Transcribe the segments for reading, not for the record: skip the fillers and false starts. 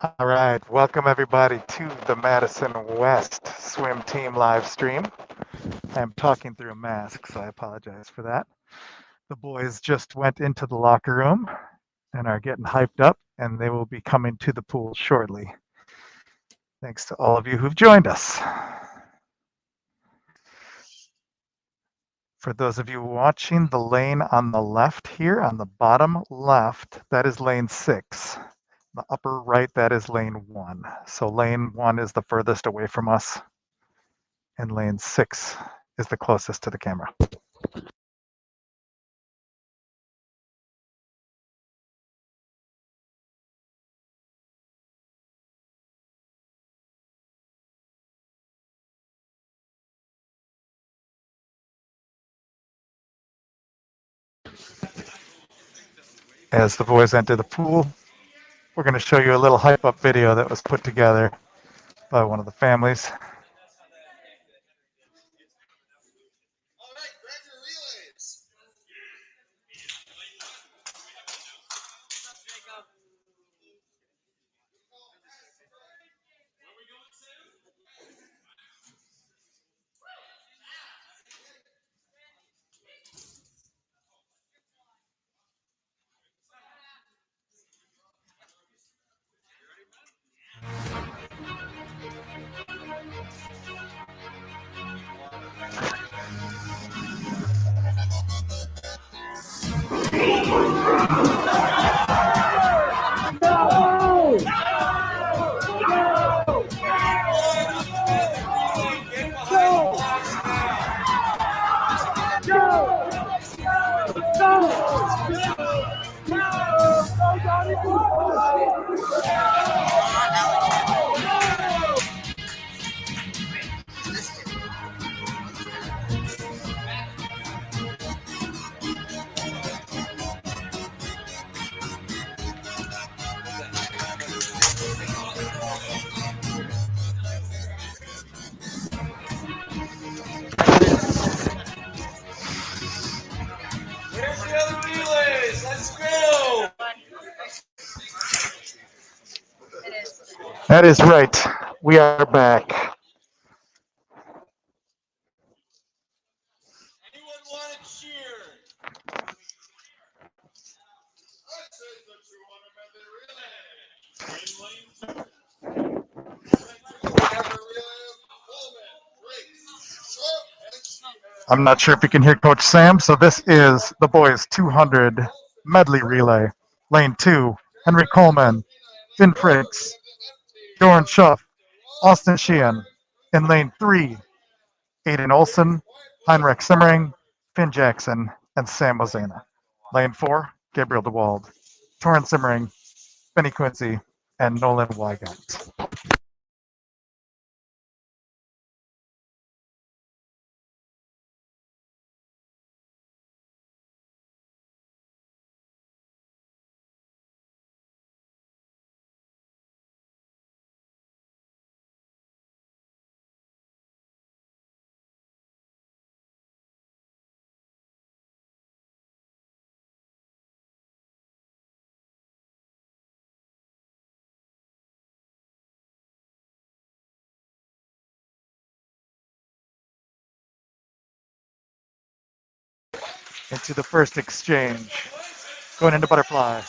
All right, welcome everybody to the Madison West swim team live stream. I'm talking through a mask, so I apologize for that. The boys just went into the locker room and are getting hyped up, and they will be coming to the pool shortly. Thanks to all of you who've joined us. For those of you watching, the lane on the left here, on the bottom left, that is lane 6. The upper right, that is lane 1. So lane 1 is the furthest away from us, and lane 6 is the closest to the camera. As the boys enter the pool, we're going to show you a little hype up video that was put together by one of the families. That is right. We are back. I'm not sure if you can hear Coach Sam. So this is the boys 200 medley relay. Lane 2, Henry Coleman, Finn Friggs, Doran Schuff, Austin Sheehan. In lane 3, Aiden Olson, Heinrich Simmering, Finn Jackson, and Sam Mozena. Lane 4, Gabriel DeWald, Torrance Simmering, Benny Quincy, and Nolan Wygant. Into the first exchange. Going into butterfly.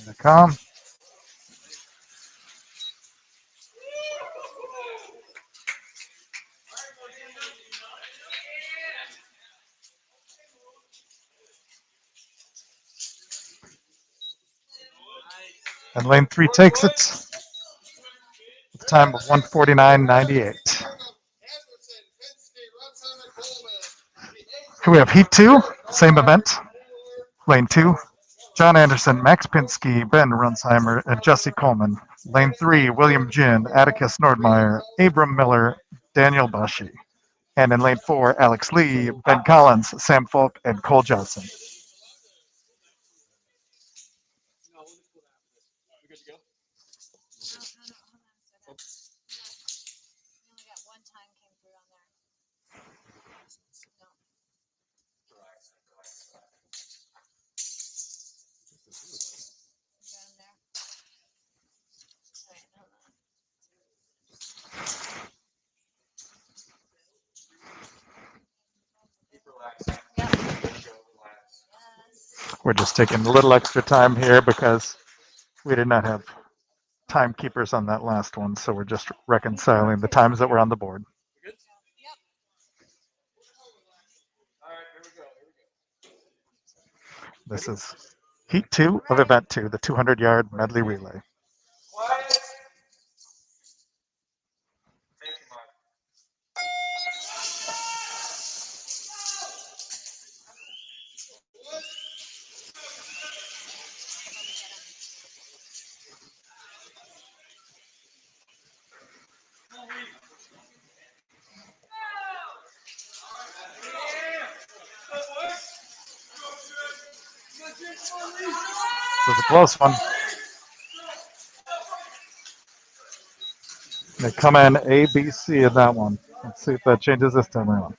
They come. And lane 3 takes it with a time of 1:49.98. Here we have Heat 2, same event. Lane 2, John Anderson, Max Pinsky, Ben Runsheimer, and Jesse Coleman. Lane 3, William Jin, Atticus Nordmeyer, Abram Miller, Daniel Bashi. And in lane 4, Alex Lee, Ben Collins, Sam Falk, and Cole Johnson. We're just taking a little extra time here because we did not have timekeepers on that last one, so we're just reconciling the times that were on the board. This is Heat 2 of Event 2, the 200-yard medley relay. This is a close one. They come in A, B, C in that one. Let's see if that changes this time around.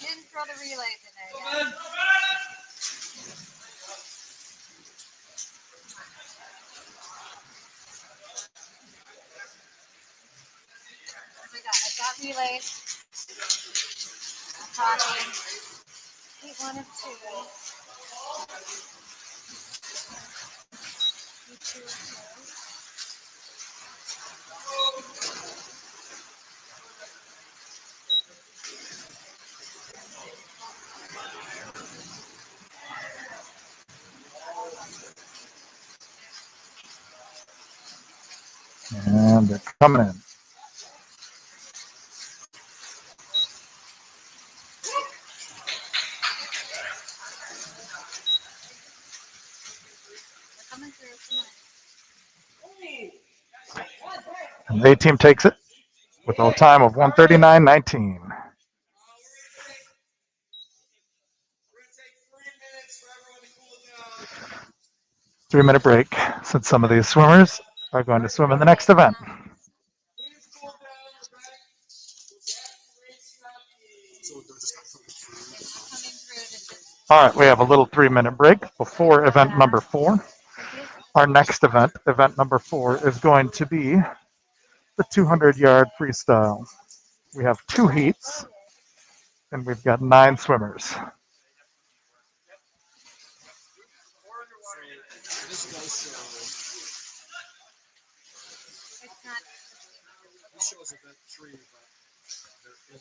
Didn't throw the relays in there yet. I got relays. I'm talking. Heat 1 and 2. Heat 2 and 2. And they're coming in. And the A team takes it with a time of 1:39.19. 3-minute break, since some of these swimmers are going to swim in the next event. All right, we have a little 3-minute break before event number 4. Our next event, event number 4, is going to be the 200-yard freestyle. We have 2 heats, and we've got 9 swimmers.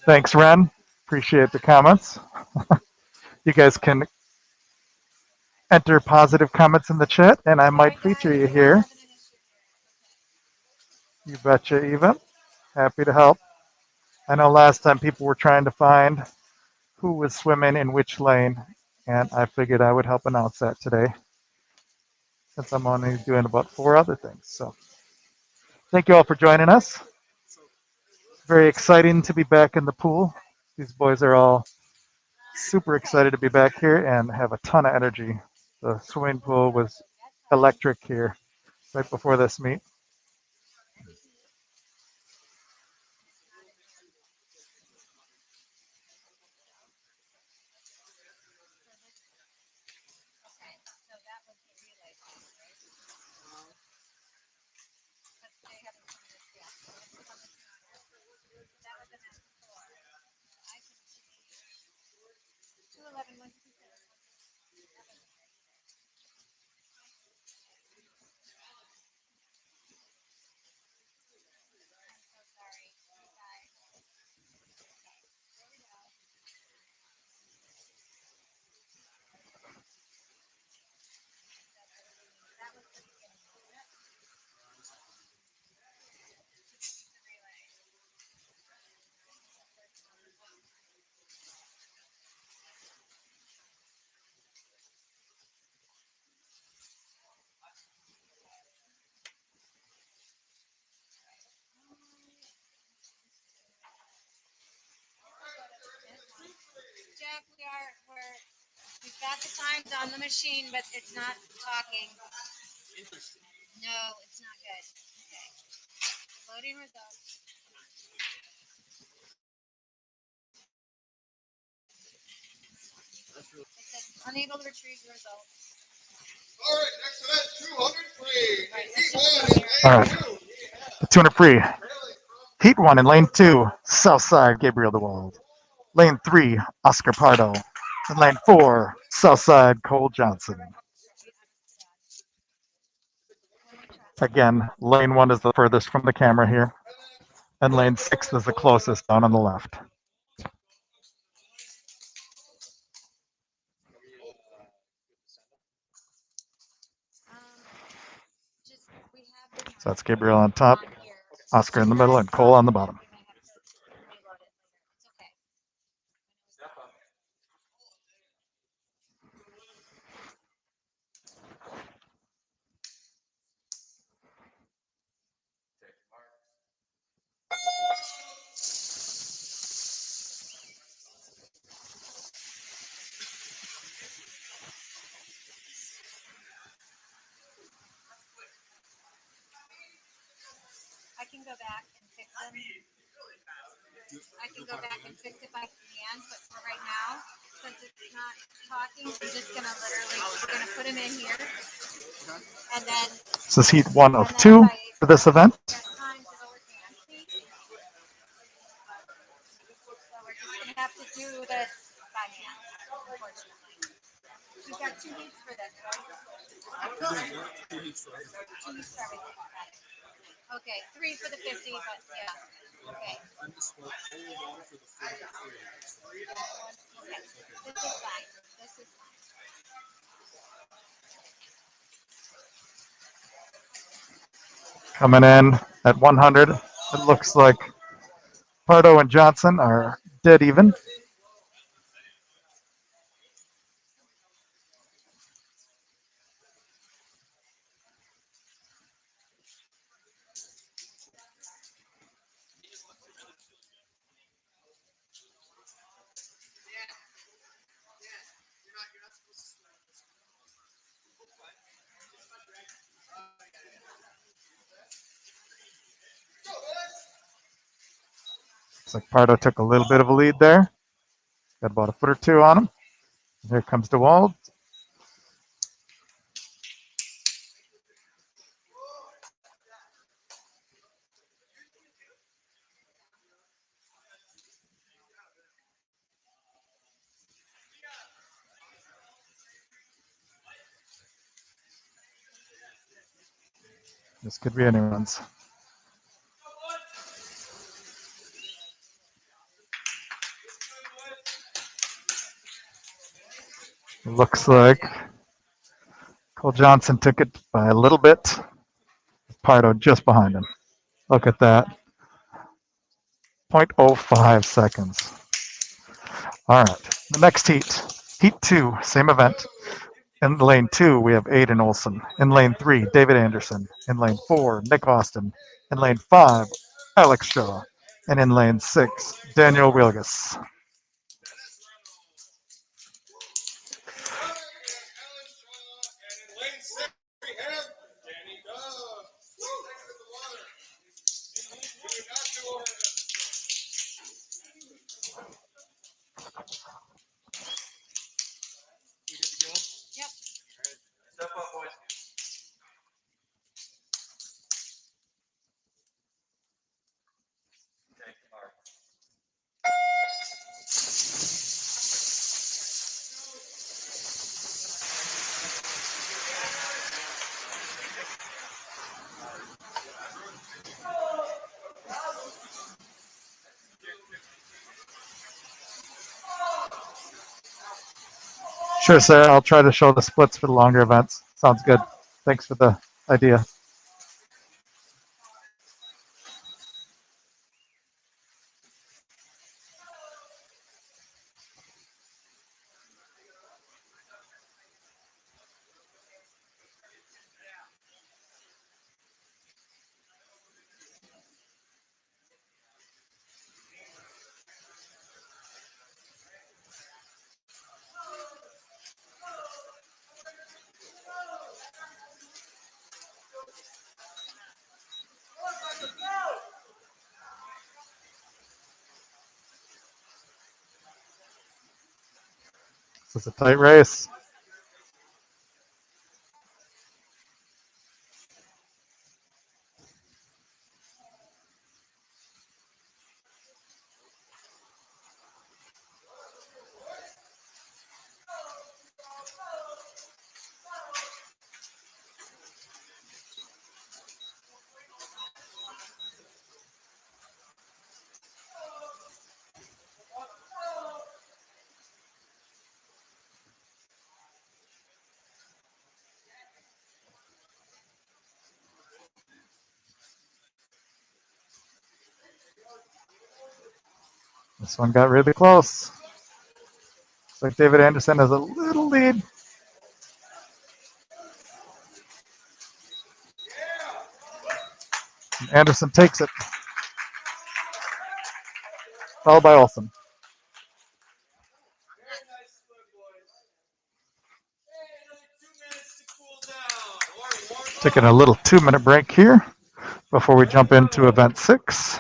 Thanks, Ren. Appreciate the comments. You guys can enter positive comments in the chat, and I might feature you here. You betcha, Eva. Happy to help. I know last time people were trying to find who was swimming in which lane, and I figured I would help announce that today, since I'm only doing about 4 other things. So thank you all for joining us. Very exciting to be back in the pool. These boys are all super excited to be back here and have a ton of energy. The swimming pool was electric here right before this meet. on the machine, but it's not talking. No, it's not good. Okay. Loading results. It says unable to retrieve the results. All right, next event, 200 free. All right, let's just go here. All right, the 200 free. Heat 1 in lane 2, Southside Gabriel DeWald. Lane 3, Oscar Pardo. In lane 4, Southside Cole Johnson. Again, lane 1 is the furthest from the camera here, and lane 6 is the closest down on the left. So that's Gabriel on top, Oscar in the middle, and Cole on the bottom. I can go back and fix them. I can go back and fix if I can, but for right now, since it's not talking, I'm just gonna we're gonna put them in here, and then. This is heat 1 of 2 for this event. So we're just gonna have to do this by hand, unfortunately. We've got 2 heats for this, right? 2 heats for everything. Okay, 3 for the 50, but yeah. Okay. I'm just only one for the 3. Okay. This is fine. This is fine. Coming in at 100, it looks like Pardo and Johnson are dead even. Looks like Pardo took a little bit of a lead there. Got about a foot or 2 on him. Here comes DeWald. This could be anyone's. Looks like Cole Johnson took it by a little bit. Pardo just behind him. Look at that. 0.05 seconds. All right, the next heat. Heat 2, same event. In lane 2, we have Aiden Olson. In lane 3, David Anderson. In lane 4, Nick Austin. In lane 5, Alex Shaw. And in lane 6, Daniel Wilgus. Sure, Sarah. I'll try to show the splits for the longer events. Sounds good. Thanks for the idea. This is a tight race. This one got really close. Looks like David Anderson has a little lead. And Anderson takes it. Followed by Olsen. Taking a little 2-minute break here before we jump into event 6.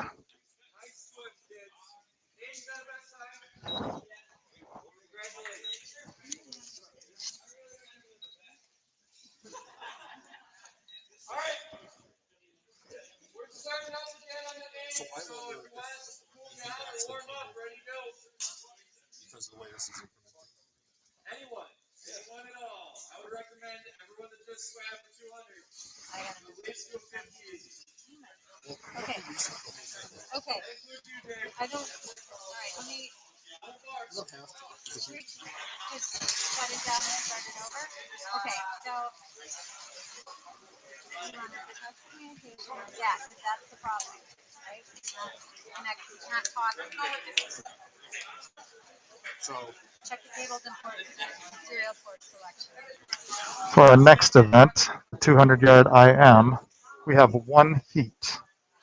So I wonder if you think that's the because of the way this is implemented. Anyone at all. I would recommend everyone to just swap for 200. I gotta The weights go 50 easy. Okay. Okay. I don't. All right. Let me You don't have to. just shut it down and start it over. Okay. So. You want to touch communication? Yeah, because that's the problem, right? It's not connected. It's not talking. So Check the cables and port serial port selection. For our next event, the 200-yard IM, we have one heat.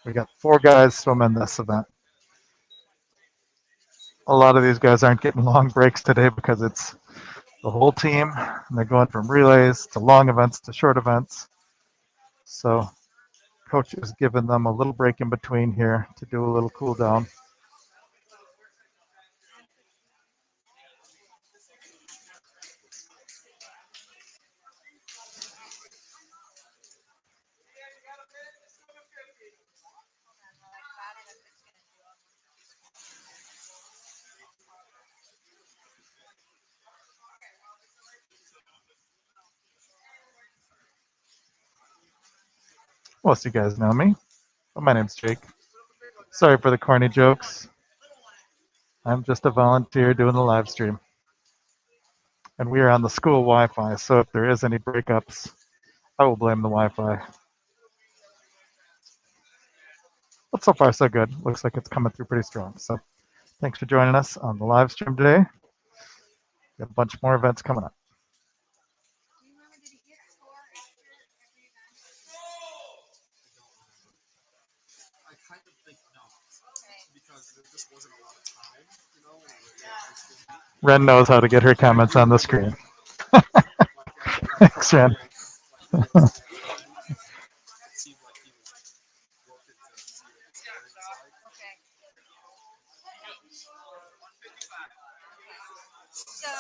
We got 4 guys swimming this event. A lot of these guys aren't getting long breaks today because it's the whole team, and they're going from relays to long events to short events. So coach is giving them a little break in between here to do a little cool down. Most of you guys know me, but my name's Jake. Sorry for the corny jokes. I'm just a volunteer doing the live stream. And we are on the school Wi-Fi, so if there is any breakups, I will blame the Wi-Fi. But so far, so good. Looks like it's coming through pretty strong. So thanks for joining us on the live stream today. We have a bunch more events coming up. I kind of think no, because there just wasn't a lot of time, you know. Ren knows how to get her comments on the screen. Thanks, Ren. It seemed like he was working to see the scoring side. Okay. So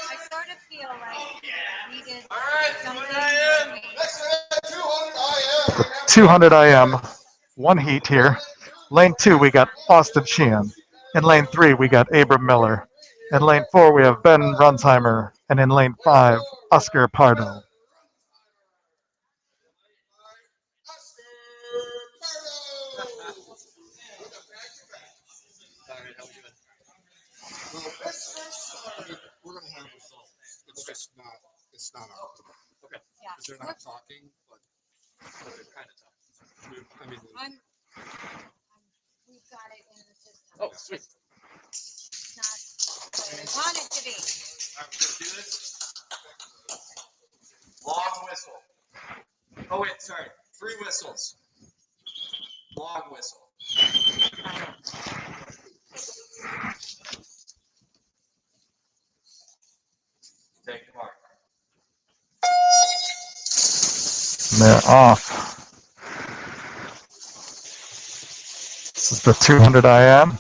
I sort of feel like we did something where we. Next event, 200 IM. 200 IM, one heat here. Lane 2, we got Austin Sheehan. In lane 3, we got Abram Miller. In lane 4, we have Ben Runsheimer. And in lane 5, Oscar Pardo. Well, I mean, we're gonna have results. It's just not. It's not optimal. Okay. Yeah. Because they're not talking, but they're kind of talking. I mean, We've got it in the system. Oh, sweet. It's not what I want it to be. All right, we're gonna do this. Long whistle. Oh wait, sorry. 3 whistles. Long whistle. Take the mark. They're off. This is the 200 IM.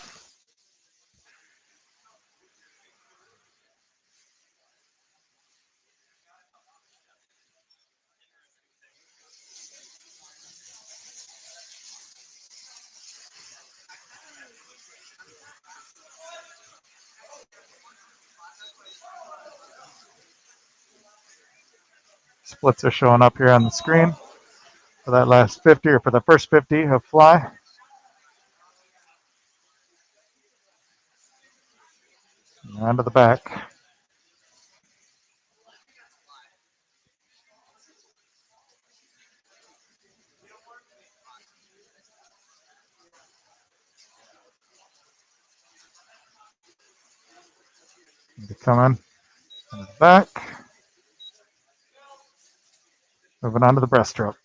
Splits are showing up here on the screen for that last 50 or for the first 50 of fly. On to the back. Come in. And back. Moving on to the breaststroke.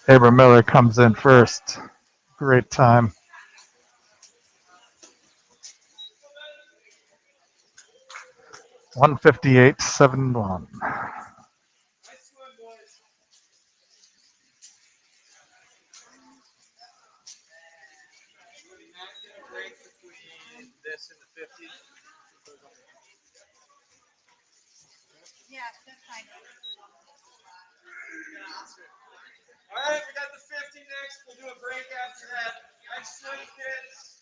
Abram Miller comes in first. Great time. 158.71. This and the 50. Yeah, that's fine. All right, we got the 50 next. We'll do a break after that. Nice swing, kids.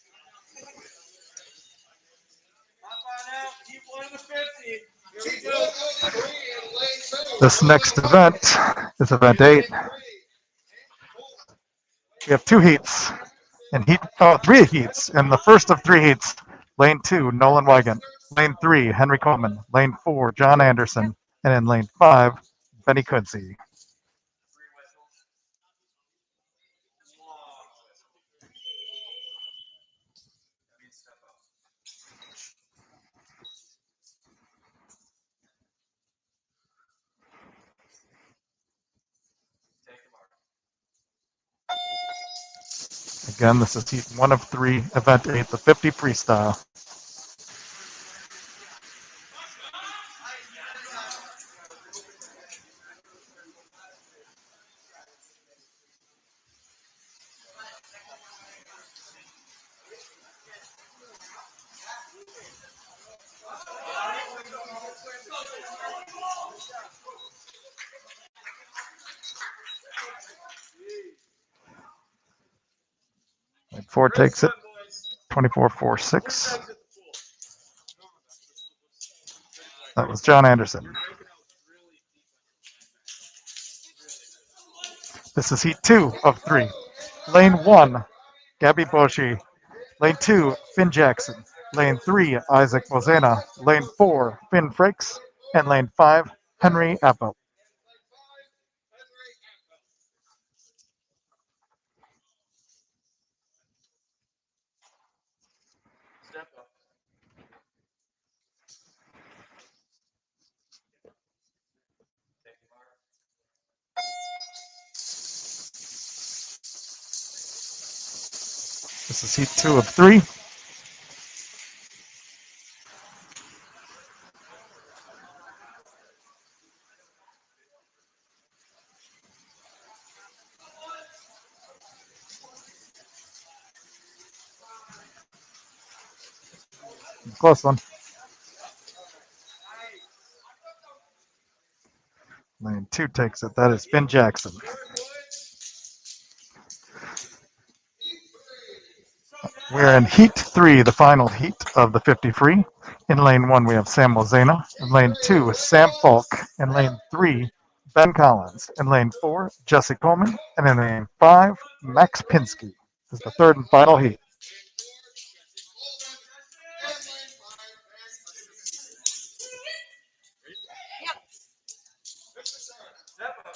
Hop on out. Keep one in the 50. Here we go. This next event is event 8. We have 2 heats. And 3 heats. And the first of 3 heats, lane 2, Nolan Wygant. Lane 3, Henry Coleman. Lane 4, John Anderson. And in lane 5, Benny Quincy. Again, this is heat 1 of 3, event 8, the 50 freestyle. Lane 4 takes it, 24.46. That was John Anderson. This is heat 2 of 3. Lane 1, Gabby Boshi. Lane 2, Finn Jackson. Lane 3, Isaac Mozena. Lane 4, Finn Frakes. And lane 5, Henry Apple. Step up. This is heat 2 of 3. Close one. Lane 2 takes it. That is Finn Jackson. We're in heat 3, the final heat of the 50 free. In lane 1, we have Sam Mozena. In lane 2, Sam Falk. In lane 3, Ben Collins. In lane 4, Jesse Coleman. And in lane 5, Max Pinsky. This is the third and final heat. Step up.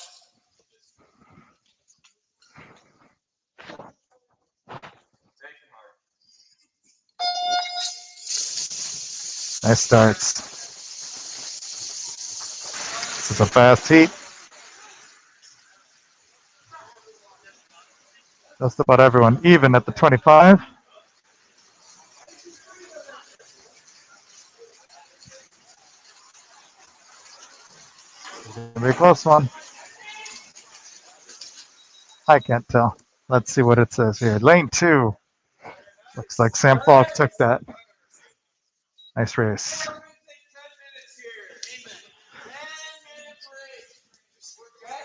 Nice starts. This is a fast heat. Just about everyone even at the 25. It's gonna be a close one. I can't tell. Let's see what it says here. Lane 2. Looks like Sam Falk took that. Nice race.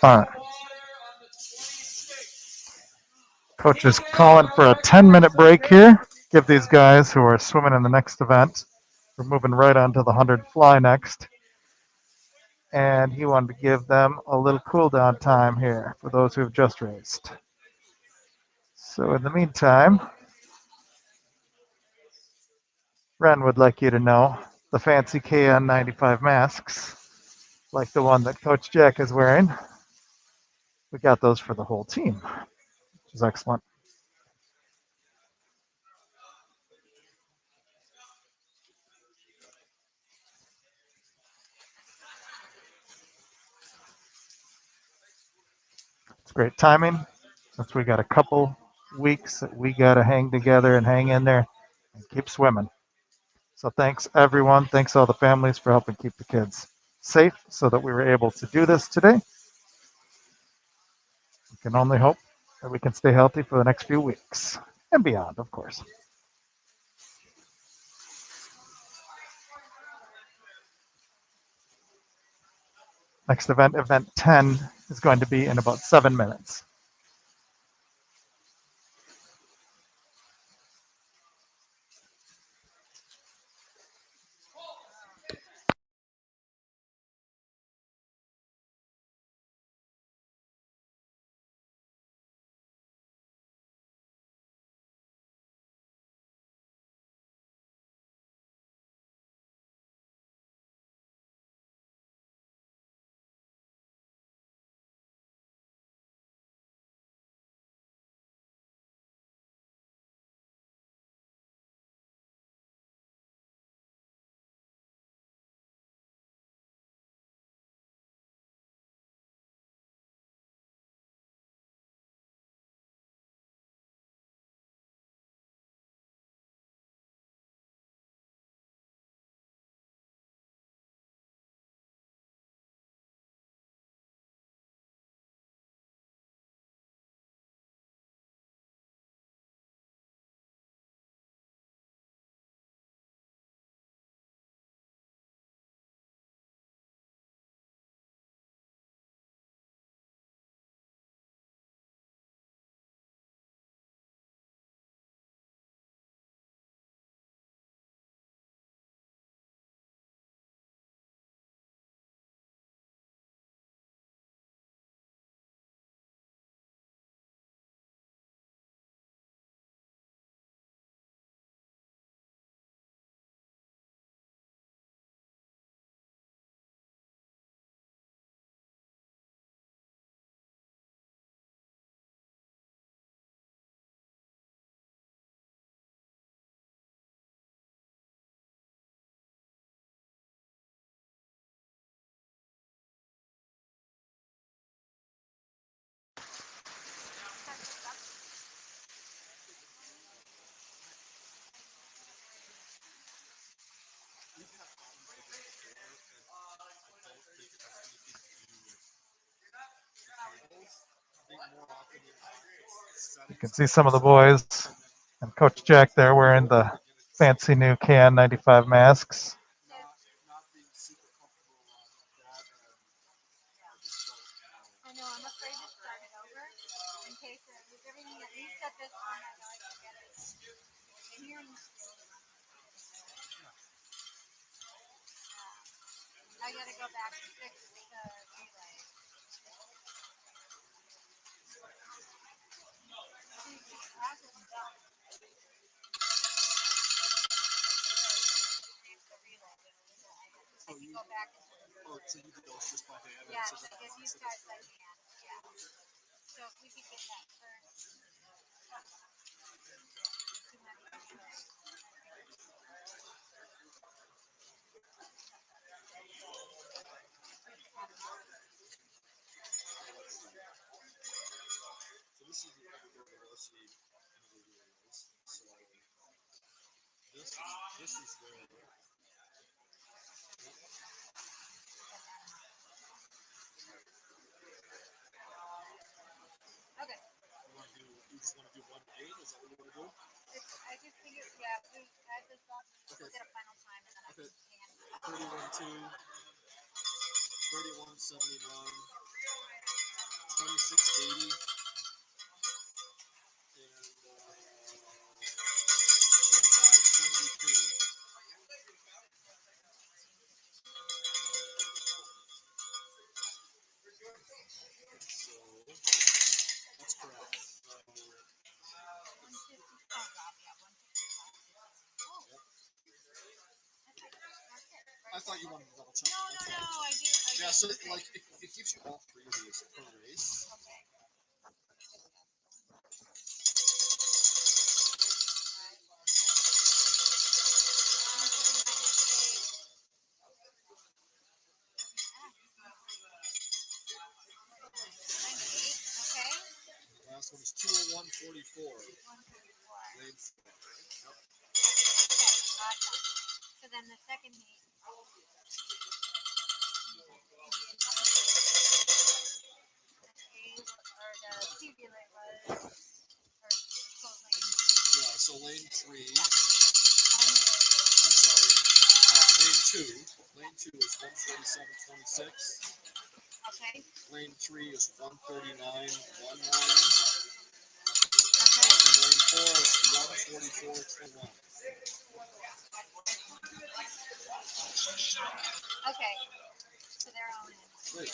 All right. Coach is calling for a 10-minute break here. Give these guys who are swimming in the next event. We're moving right on to the 100 fly next. And he wanted to give them a little cool down time here for those who have just raced. So in the meantime, Ren would like you to know the fancy KN95 masks, like the one that Coach Jack is wearing. We got those for the whole team, which is excellent. It's great timing since we got a couple weeks that we got to hang together and hang in there and keep swimming. So thanks everyone. Thanks all the families for helping keep the kids safe so that we were able to do this today. We can only hope that we can stay healthy for the next few weeks and beyond, of course. Next event, event 10, is going to be in about 7 minutes. You can see some of the boys and Coach Jack there wearing the fancy new KN95 masks. I know, I'm afraid to start it over in case I lose everything. At least at this point, I know I can get it. And here, I gotta go back to fix the relay. Oh, you, Go back and oh, so you did those just by hand? yeah, So I that- give you so guys that's- I can. Yeah. So if we could get that first. This is the. Okay. You just want to do one game? Is that what you want to do? I just figured, yeah, we add this up, Okay. we'll get a final time, and then I Okay. can hand 31-2, 31-79, 26-80, and 25-72. So that's correct. 150. Oh, God, yeah, 155. Oh, I thought you wanted to double check. no, no, That's no, all. I do. Yeah, so okay. like it gives you all three of these per race. Okay. Okay. Last one is 201.44. 144. Lane 4. Okay, awesome. So then the second heat would be or the C relay was, or close lane. Yeah, so lane 3. One, I'm sorry. Lane 2. Lane 2 is 147.26. okay. Lane 3 is 139.19. Okay. And lane 4 is 144.21. Okay. So they're all in. Great.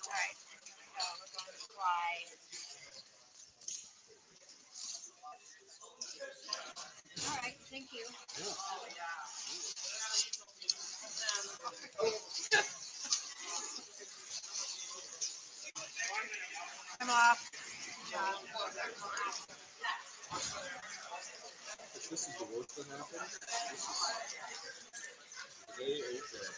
All right. And here we go. We're going to fly. All right. Thank you. Yeah. I'm off. If this is the worst that happened, this is way okay.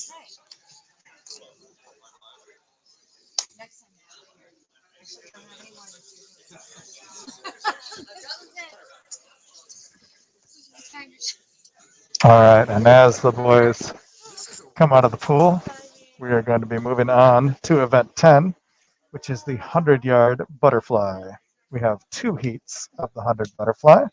Okay. Next time. I don't have any more than two. All right, and as the boys come out of the pool, we are going to be moving on to event 10, which is the 100-yard butterfly. We have two heats of the 100 butterfly.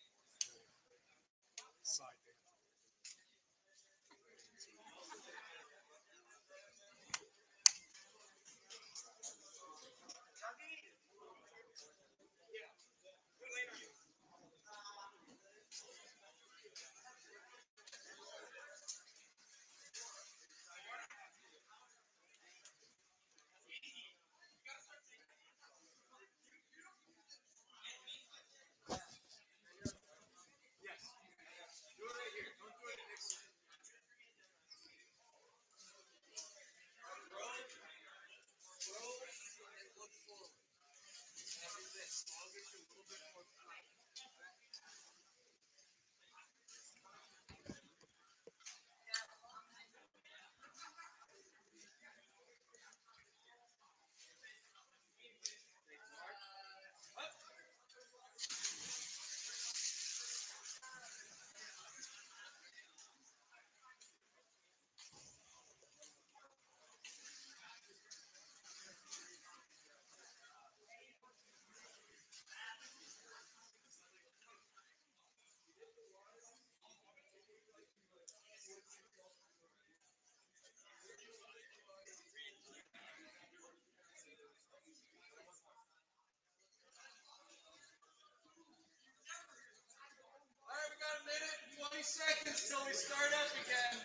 All right, we got a minute and 20 seconds till we start up again.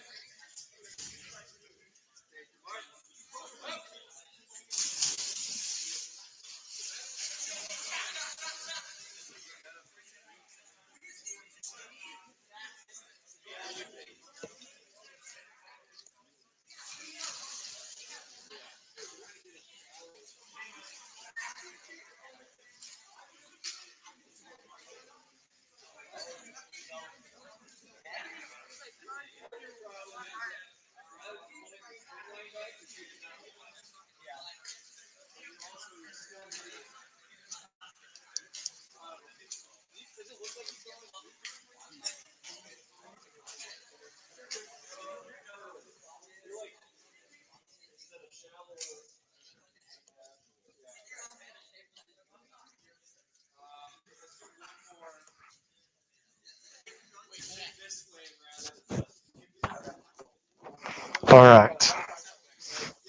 All right.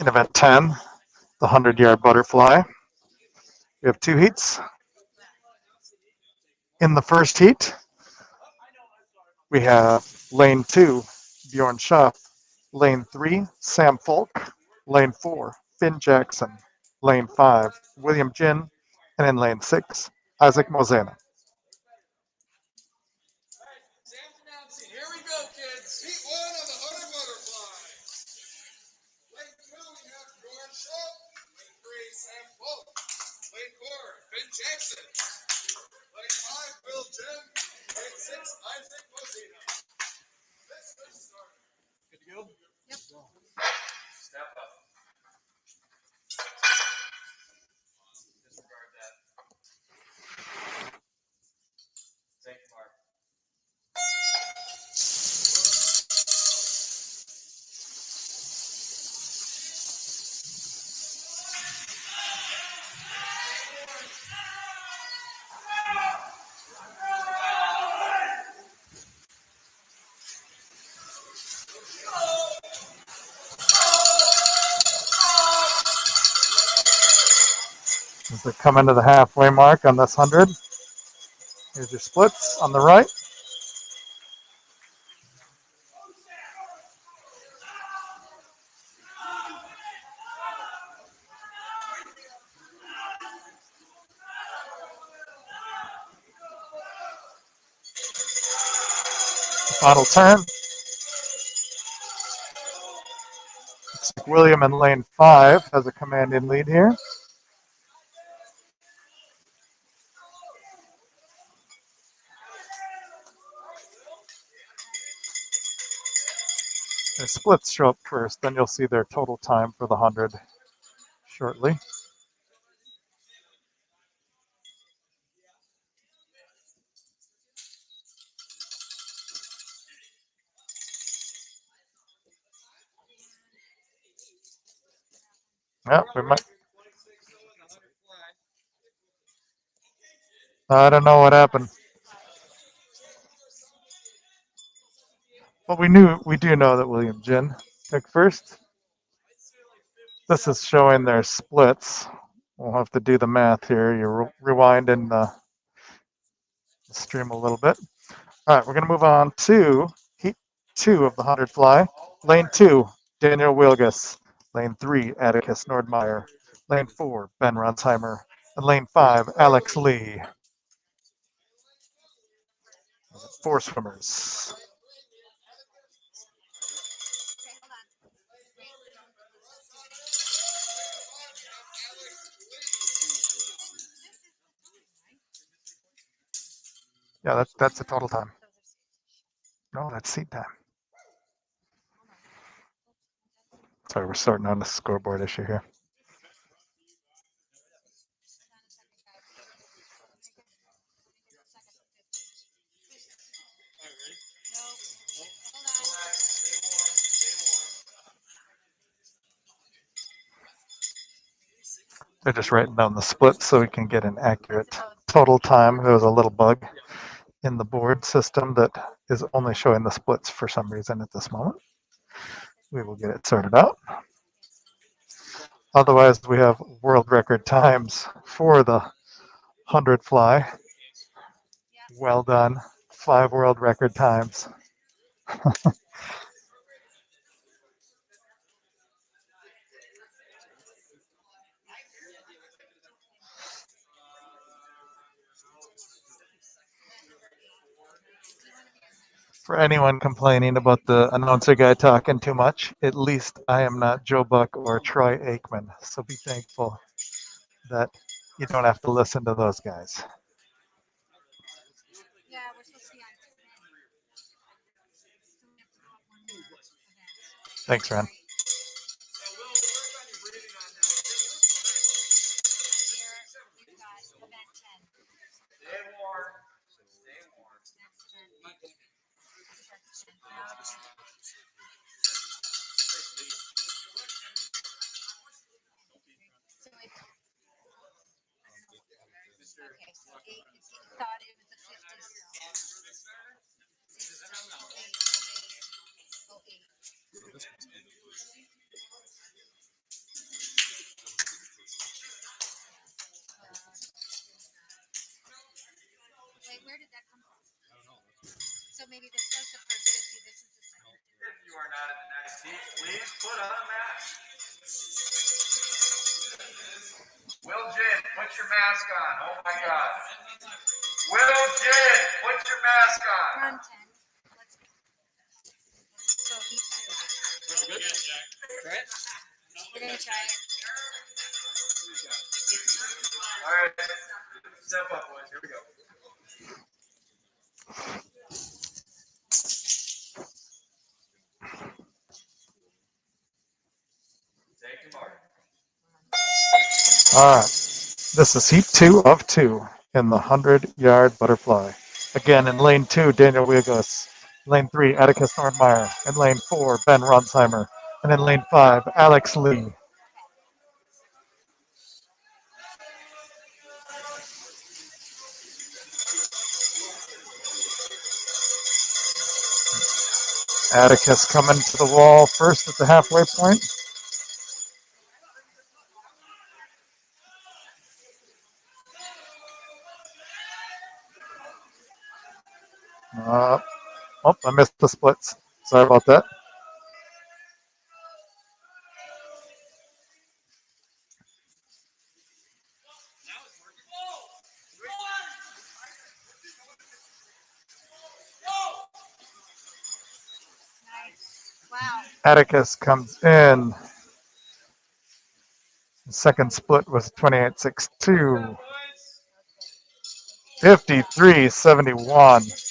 In event 10, the 100-yard butterfly. We have two heats. In the first heat, we have lane 2, Bjorn Schaff. Lane 3, Sam Folk. Lane 4, Finn Jackson. Lane 5, William Jin. And in lane 6, Isaac Mozena. Sam's announcing. Here we go, kids. Heat one of the 100 butterflies. Lane two, we have Bjorn Schaaf. Lane three, Sam Folk. Lane four, Ben Jackson. Lane five, Will Jim. Lane six, Isaac Mozina. Let's get started. Good to go? Yep. Step up. Disregard that. Thank you, Mark. As we come into the halfway mark on this 100, here's your splits on the right. Final turn. Looks like William in lane 5 has a commanding lead here. Their splits show up first, then you'll see their total time for the 100 shortly. Yeah, we might. I don't know what happened. But we do know that William Jin took first. This is showing their splits. We'll have to do the math here. You rewind in the stream a little bit. All right, we're going to move on to heat 2 of the 100 fly. Lane 2, Daniel Wilgus. Lane 3, Atticus Nordmeyer. Lane 4, Ben Ronsheimer. And lane 5, Alex Lee. 4 swimmers. Okay, hold on. Wait. Yeah, that's the total time. No, that's seat time. Sorry, we're starting on the scoreboard issue here. They're just writing down the splits so we can get an accurate total time. There was a little bug in the board system that is only showing the splits for some reason at this moment. We will get it sorted out. Otherwise, we have world record times for the 100 fly. Well done. 5 world record times. For anyone complaining about the announcer guy talking too much, at least I am not Joe Buck or Troy Aikman. So be thankful that you don't have to listen to those guys. Yeah, we're supposed to be on 10. So we have to go up one more event. Thanks, Ren. On here, we've got event 10. Stay warm. Stay warm. Next event. That's 10. Now it's 10. So it's, I don't know. Okay, so 8, it thought it was the 50. So 8, 08, 08. Please put on a mask. Will Jin, put your mask on. Oh my God. Will Jin, put your mask on. We're on 10. Let's go heat 2. Good? Try it. We're gonna try it. All right. Step up, boys. Here we go. Take him hard. All right. This is heat 2 of 2 in the 100-yard butterfly. Again, in lane 2, Daniel Wiegos. Lane 3, Atticus Nordmeyer. In lane 4, Ben Ronsheimer. And in lane 5, Alex Lee. Atticus coming to the wall first at the halfway point. I missed the splits. Sorry about that. Nice. Wow. Atticus comes in. The second split was 28.62. 53.71.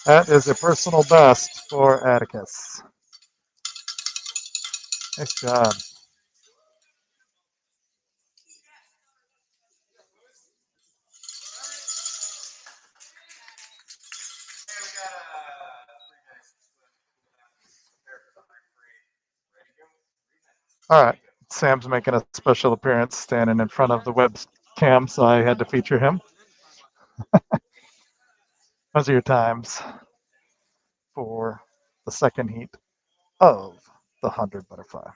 That is a personal best for Atticus. Nice job. All right. Sam's making a special appearance standing in front of the webcam, so I had to feature him. Those are your times for the second heat of the 100 butterfly.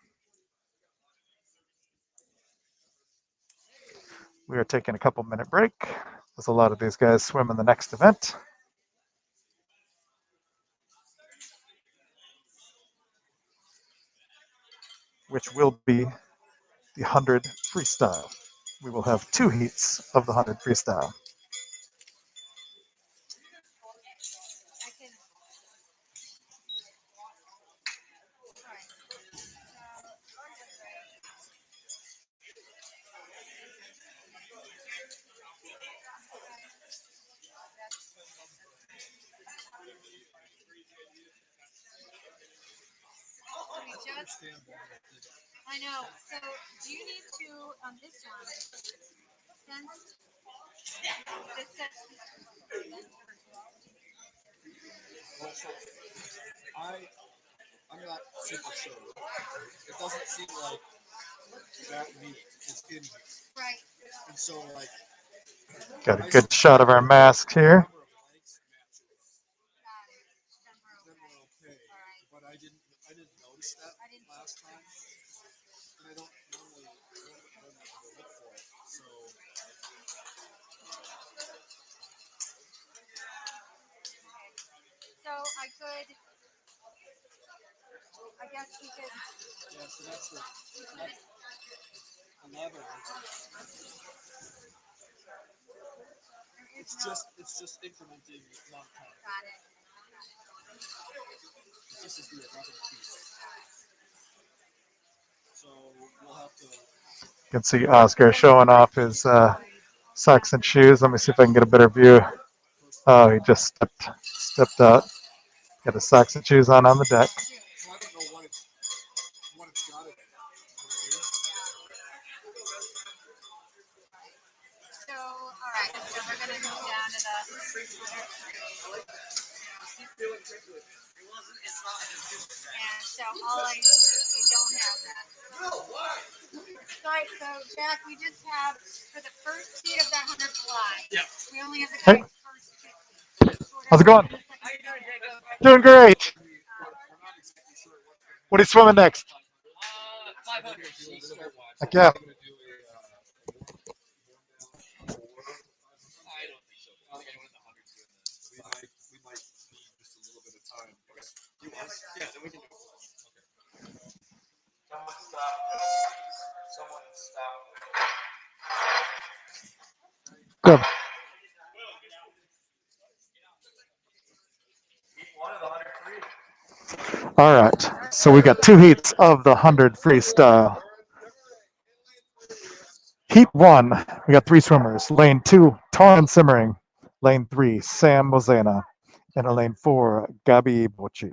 We are taking a couple minute break as a lot of these guys swim in the next event. Which will be the 100 freestyle. We will have 2 heats of the 100 freestyle. I can. Alright. I know. So, do you need to, on this one, since this says I'm not super sure. It doesn't seem like that meat is in here. right, And so, like, Got a good shot of our mask here. number of blanks matches, got it. Then we're then okay. we're okay. Alright. But I didn't notice that I didn't last time. And I don't normally look for it. So So I could, I guess we could, yeah, so that's the lever. It's just incrementing long time. got it. This is the 11 piece. So we'll have to. You can see Oscar showing off his socks and shoes. Let me see if I can get a better view. Oh, he just stepped out. Got his socks and shoes on the deck. So I don't know what it's got it. So, alright, so we're going to move down to the, and so we don't have that. Alright, so Jack, we just have, for the first heat of that 100 fly, we only have the Hey. guy's first 50. How's it going? Doing great. What are you swimming next? 500. Heck yeah. I don't think so. I don't think anyone in the hundreds doing this. We might need just a little bit of time. Yeah, then we can do it. Someone stop. Good. One of the 100 free. All right. So we got two heats of the 100 freestyle. Heat one, we got three swimmers. Lane two, Torrin Simmering. Lane three, Sam Mozena. And in lane four, Gabi Bocci.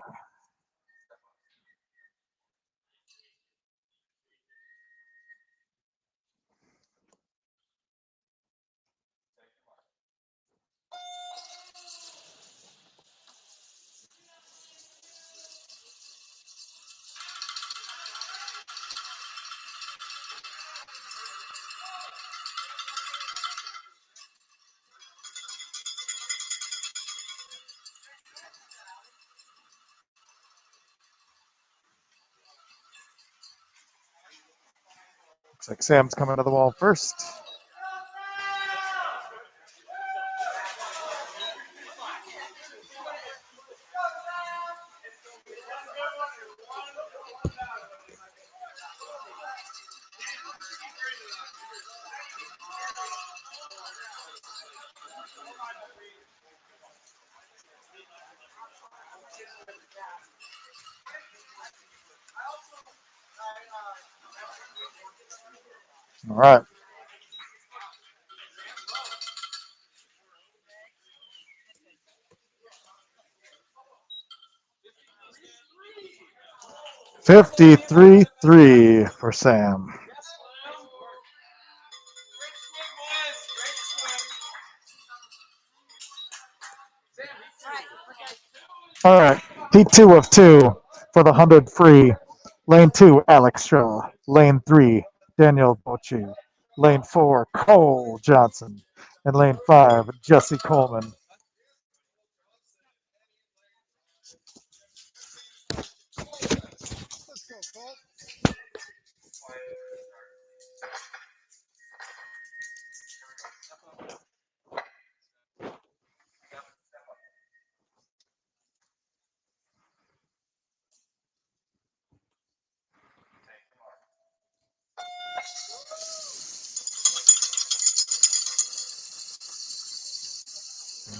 Looks like Sam's coming to the wall first. All right. $53.3 for Sam. All right. Heat two of two for the 100 free. Lane two, Alex Shaw. Lane three, Daniel Bocci. Lane four, Cole Johnson. And lane five, Jesse Coleman.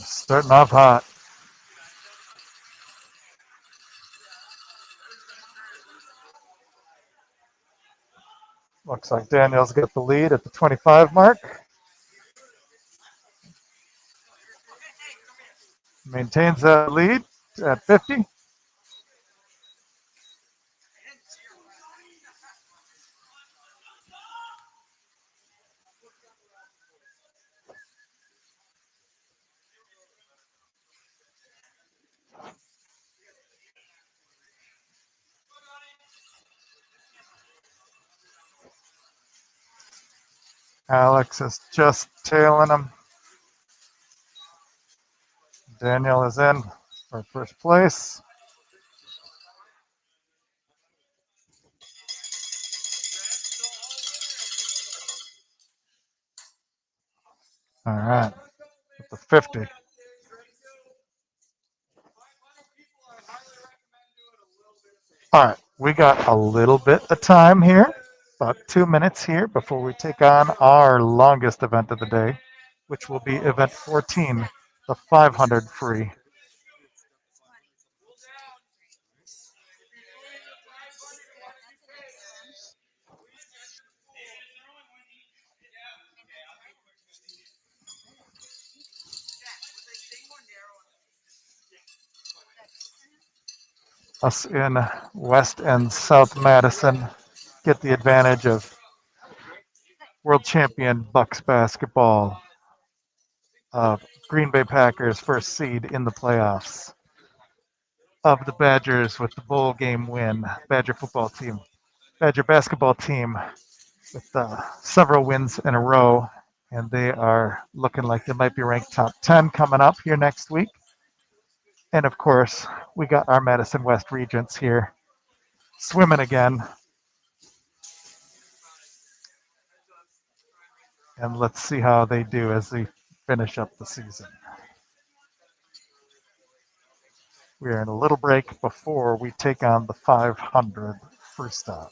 Starting off hot. Looks like Daniel's got the lead at the 25 mark. Maintains that lead at 50. Alex is just tailing him. Daniel is in for first place. All right, at the 50. All right, we got a little bit of time here, about 2 minutes here before we take on our longest event of the day, which will be event 14, the 500 free. Us in West and South Madison get the advantage of world champion Bucks basketball, of Green Bay Packers first seed in the playoffs, of the Badgers with the bowl game win, Badger football team, Badger basketball team with several wins in a row, and they are looking like they might be ranked top 10 coming up here next week. And of course, we got our Madison West Regents here swimming again. And let's see how they do as they finish up the season. We are in a little break before we take on the 500 freestyle.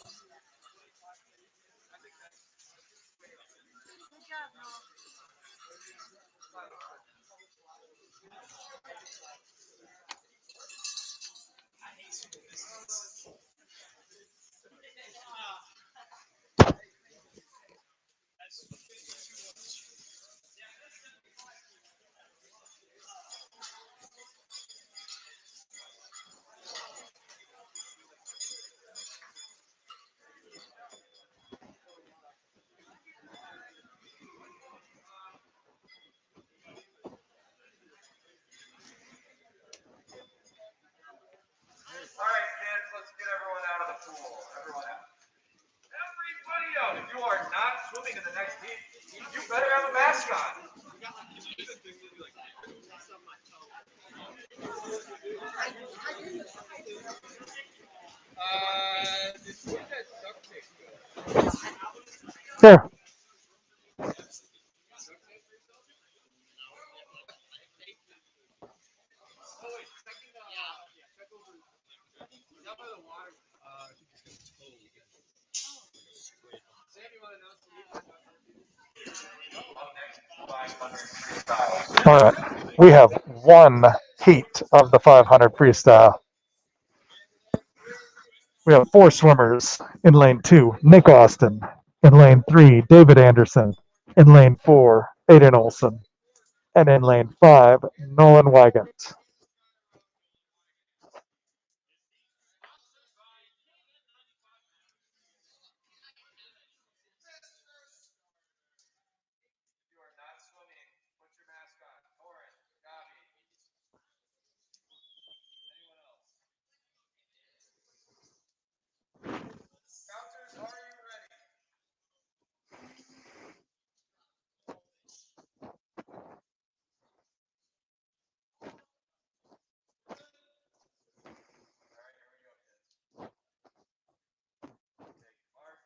of the pool. Everyone out. Everybody out. If you are not swimming in the next heat, you better have a mask on. There. All right. We have one heat of the 500 freestyle. We have four swimmers. In lane 2, Nick Austin. In lane 3, David Anderson. In lane 4, Aiden Olson. And in lane 5, Nolan Wygant. If you are not swimming, put your mask on. Torin, Gabi. Anyone else? Counters, are you ready? All right, here we go, kids. Take mark.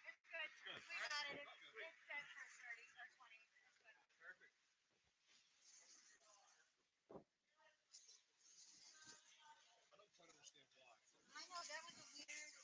It's good. We got it. It's set for 30 or 20. It's good. I know that was a weird.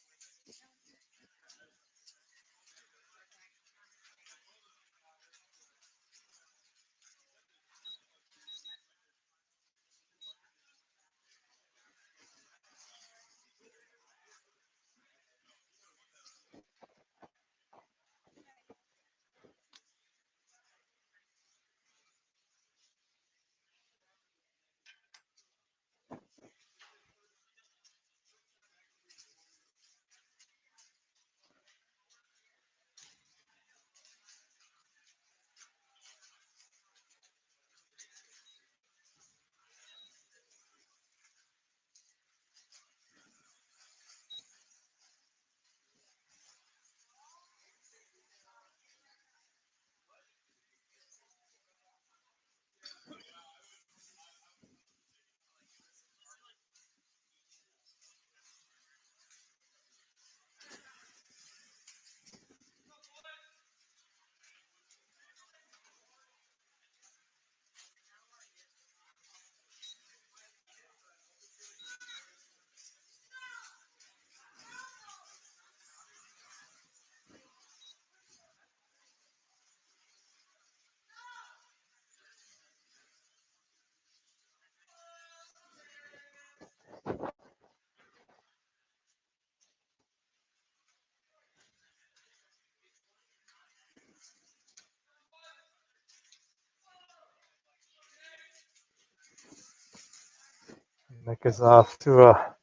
Nick is off to a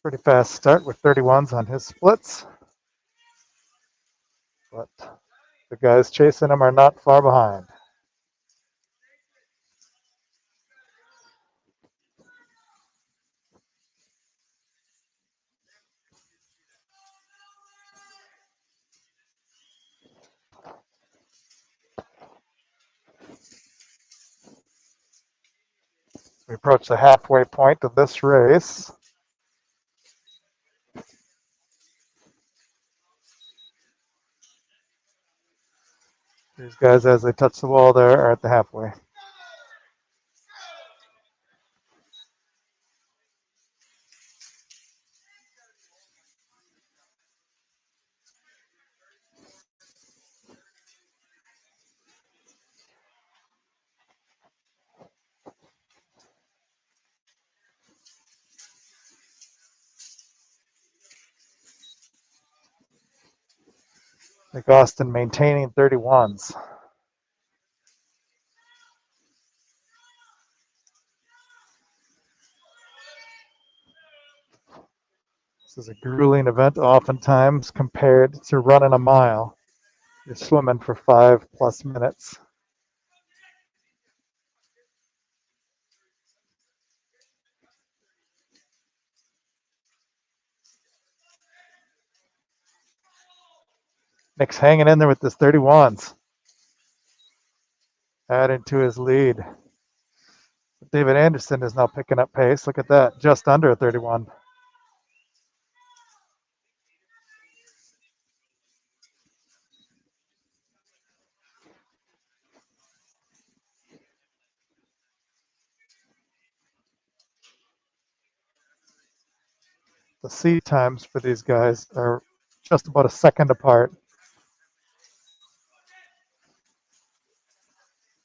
pretty fast start with 31s on his splits. But the guys chasing him are not far behind. We approach the halfway point of this race. These guys, as they touch the wall there, are at the halfway. Nick Austin maintaining 31s. This is a grueling event, oftentimes compared to running a mile. You're swimming for 5+ minutes. Nick's hanging in there with his 31s, adding to his lead. David Anderson is now picking up pace. Look at that, just under a 31. The seed times for these guys are just about a second apart.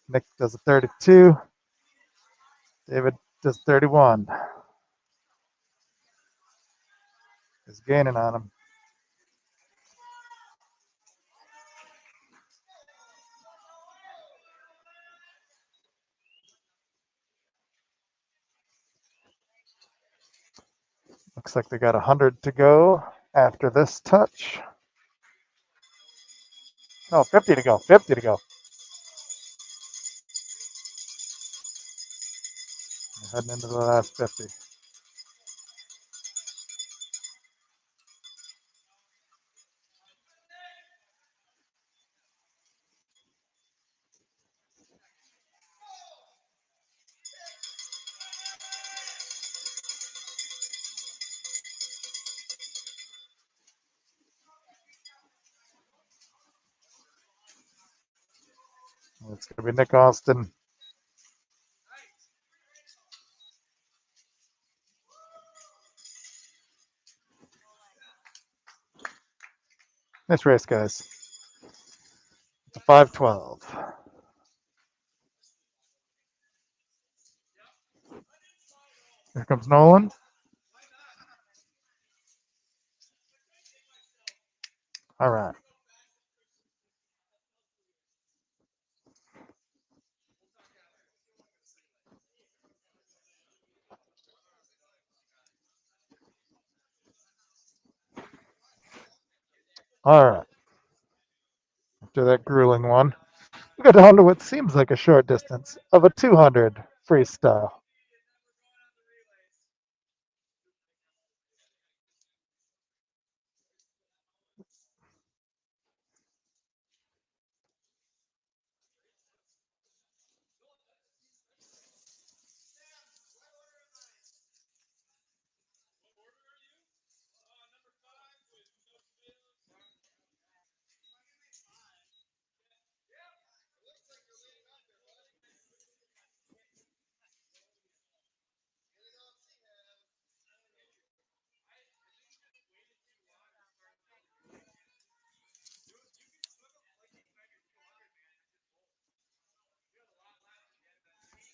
Nick does a 32. David does 31. He's gaining on him. Looks like they got 100 to go after this touch. No, 50 to go. 50 to go. Heading into the last 50. It's going to be Nick Austin. Nice race, guys. It's a 5:12. Here comes Nolan. All right. All right. After that grueling one, we got down to what seems like a short distance of a 200 freestyle.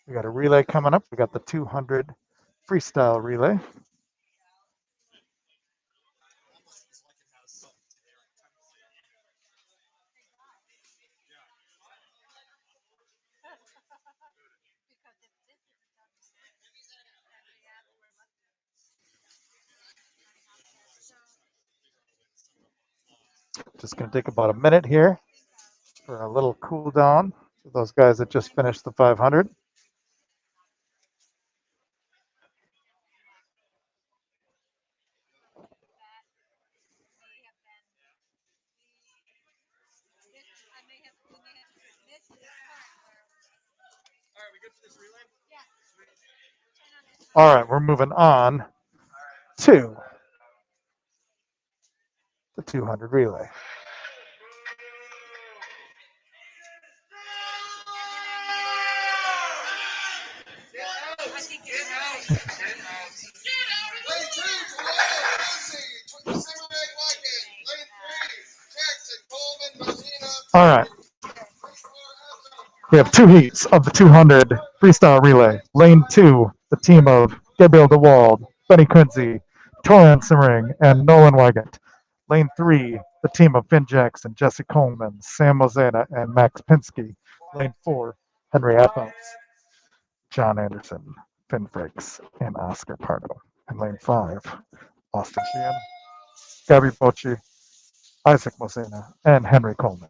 We got a relay coming up. We got the 200 freestyle relay. Just going to take about a minute here for a little cool down for those guys that just finished the 500. All right, we're moving on to the 200 relay. All right. We have two heats of the 200 freestyle relay. Lane 2, the team of Gabriel DeWald, Benny Quincy, Torian Simmering, and Nolan Wygant. Lane 3, the team of Finn Jackson, Jesse Coleman, Sam Mosena, and Max Pinsky. Lane 4, Henry Appels, John Anderson, Finn Frakes, and Oscar Pardo. And lane 5, Austin Sheehan, Gabby Bocci, Isaac Mosena, and Henry Coleman.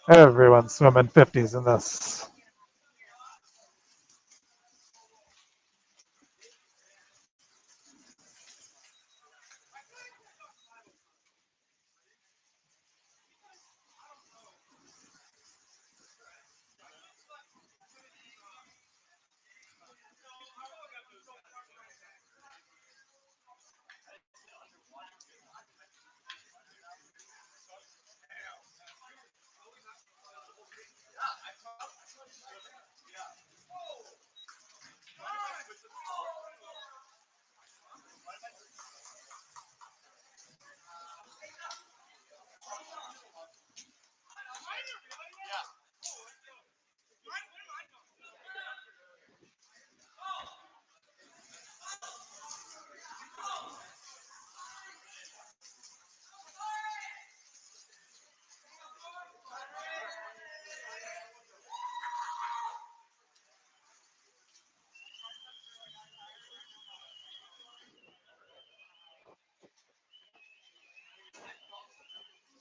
Everyone's swimming 50s in this.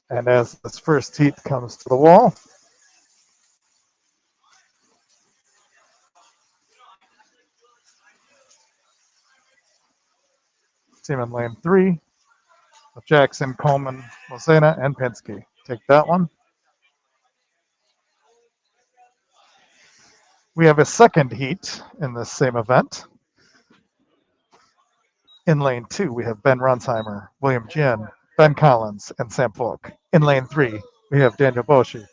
And as this first heat comes to the wall, team in lane 3 of Jackson, Coleman, Mosena, and Penske. Take that one. We have a second heat in this same event. In lane 2, we have Ben Ronsheimer, William Jin, Ben Collins, and Sam Falk. In lane 3, we have Daniel Boshi,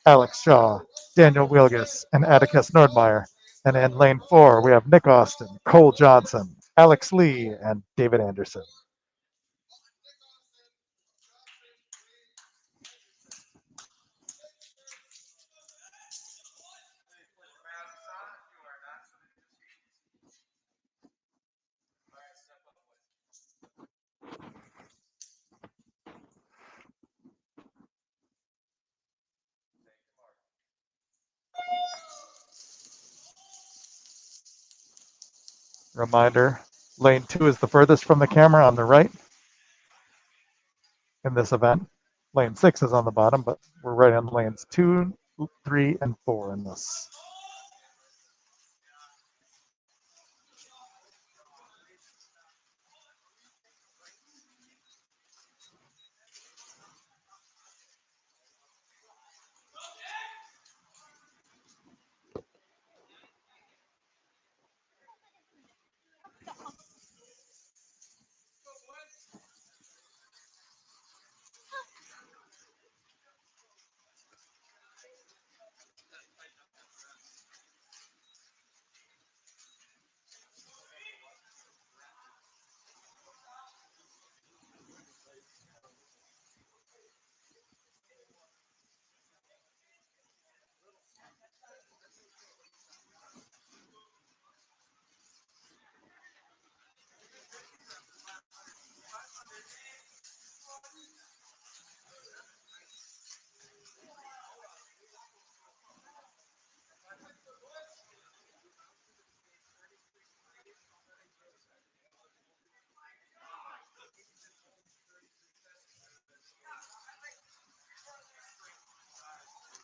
Alex Shaw, Daniel Wilgus, and Atticus Nordmeyer. And in lane 4, we have Nick Austin, Cole Johnson, Alex Lee, and David Anderson. Reminder, lane 2 is the furthest from the camera on the right in this event. Lane 6 is on the bottom, but we're right on lanes 2, 3, and 4 in this.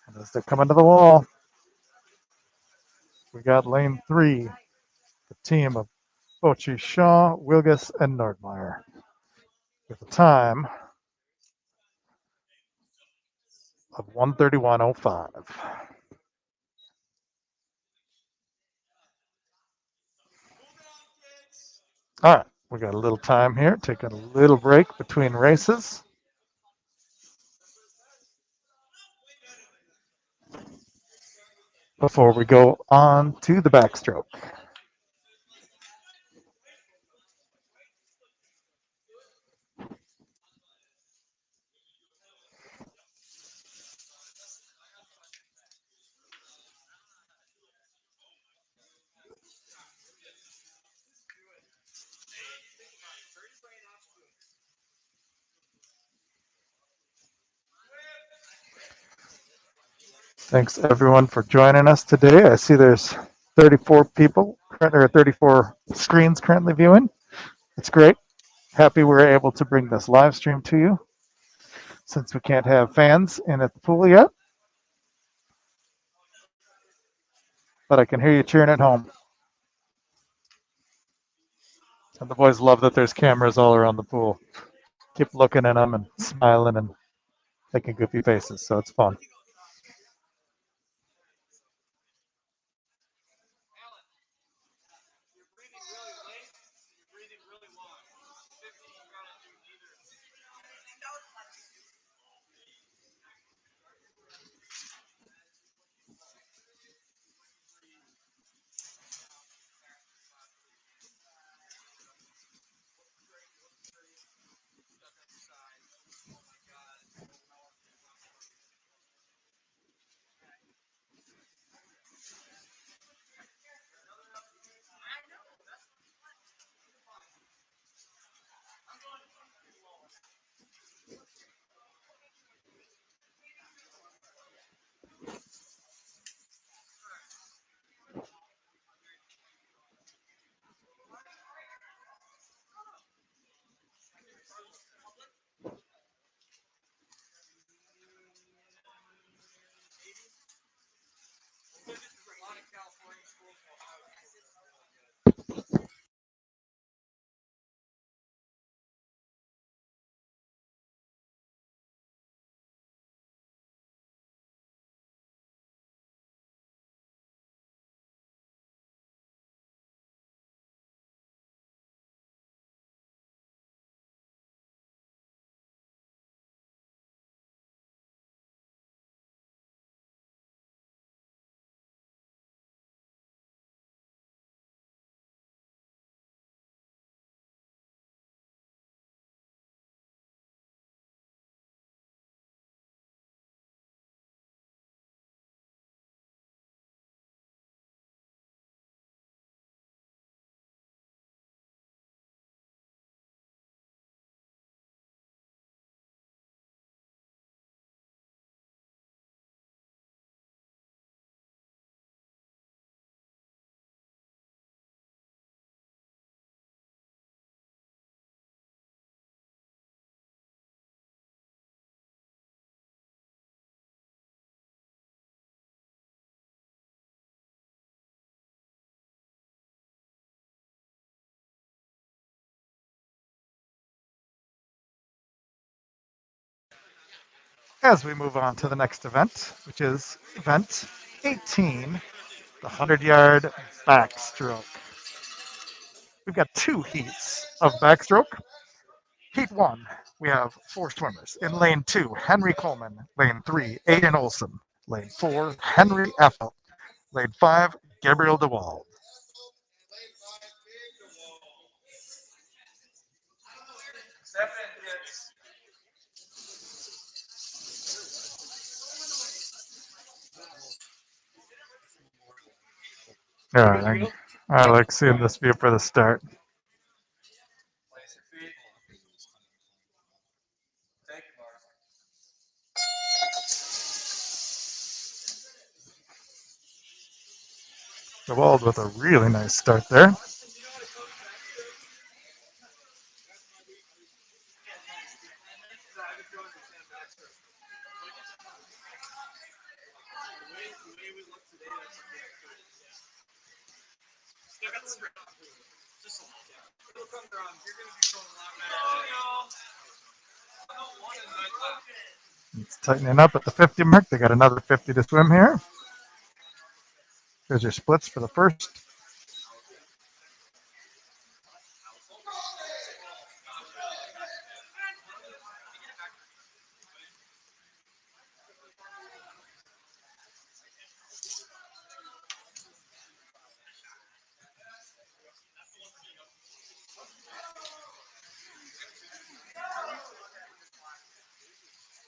And as they're coming to the wall, we got lane 3, the team of Bochy, Shaw, Wilgus, and Nordmeyer, with a time of 1:31:05. All right, we got a little time here, taking a little break between races. Before we go on to the backstroke. Thanks everyone for joining us today. I see there's 34 people, or 34 screens currently viewing. It's great. Happy we're able to bring this live stream to you since we can't have fans in at the pool yet. But I can hear you cheering at home. And the boys love that there's cameras all around the pool. Keep looking at them and smiling and making goofy faces, so it's fun. as we move on to the next event, which is event 18, the 100-yard backstroke. We've got two heats of backstroke. Heat one, we have four swimmers. In lane two, Henry Coleman. Lane three, Aiden Olson. Lane four, Henry Effel. Lane five, Gabriel DeWald. Step in, kids. Yeah, I like seeing this view for the start. Place your feet. Take it, Mark. DeWald with a really nice start there. It's tightening up at the 50 mark. They got another 50 to swim here. Here's your splits for the first.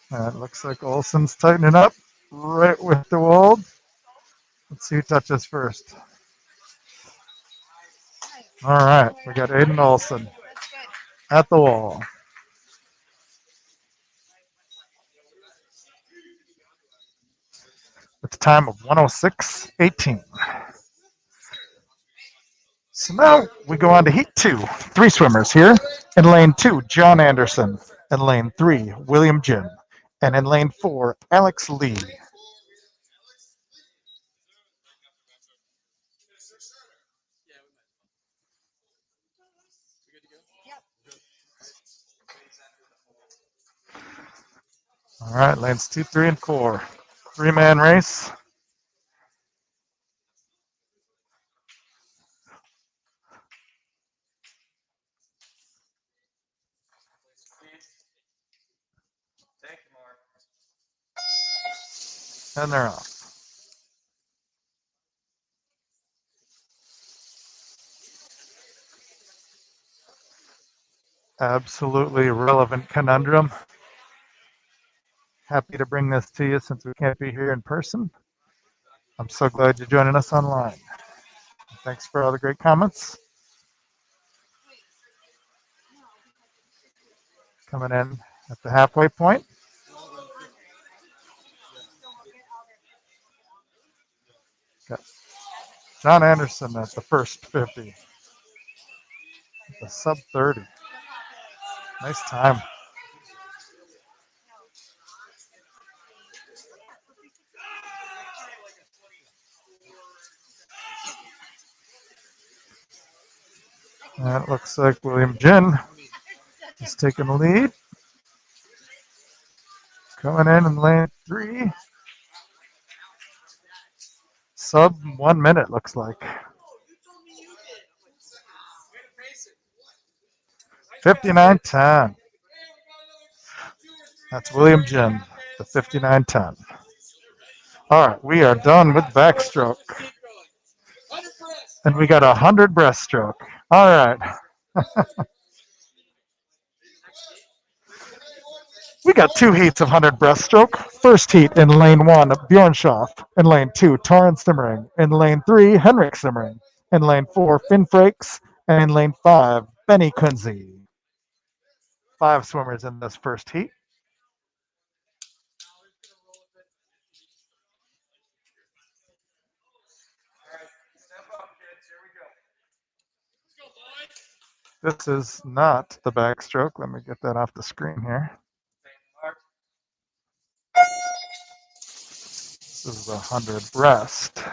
It looks like Olson's tightening up right with DeWald. Let's see who touches first. All right, we got Aiden Olson That's good. at the wall. With a time of 106.18. So now we go on to heat two. Three swimmers here. In lane two, John Anderson. In lane three, William Jim. And in lane four, Alex Lee. Yep. All right, lanes two, three, and four. Three-man race. Take it, Mark. And they're off. Absolutely relevant conundrum. Happy to bring this to you since we can't be here in person. I'm so glad you're joining us online. Thanks for all the great comments. Coming in at the halfway point. Got John Anderson at the first 50. The sub 30. Nice time. And it looks like William Jin is taking the lead. Coming in lane three. Sub 1 minute looks like. 59.10. That's William Jin, the 59.10. All right, we are done with backstroke. And we got 100 breaststroke. All right. We got two heats of 100 breaststroke. First heat in lane one, Bjorn Schaff. In lane two, Torrance Simmering. In lane three, Henrik Simmering. In lane four, Finn Frakes. And in lane five, Benny Kunze. Five swimmers in this first heat. All right, step up, kids. Here we go. This is not the backstroke. Let me get that off the screen here. Take it, Mark. This is the 100 breast.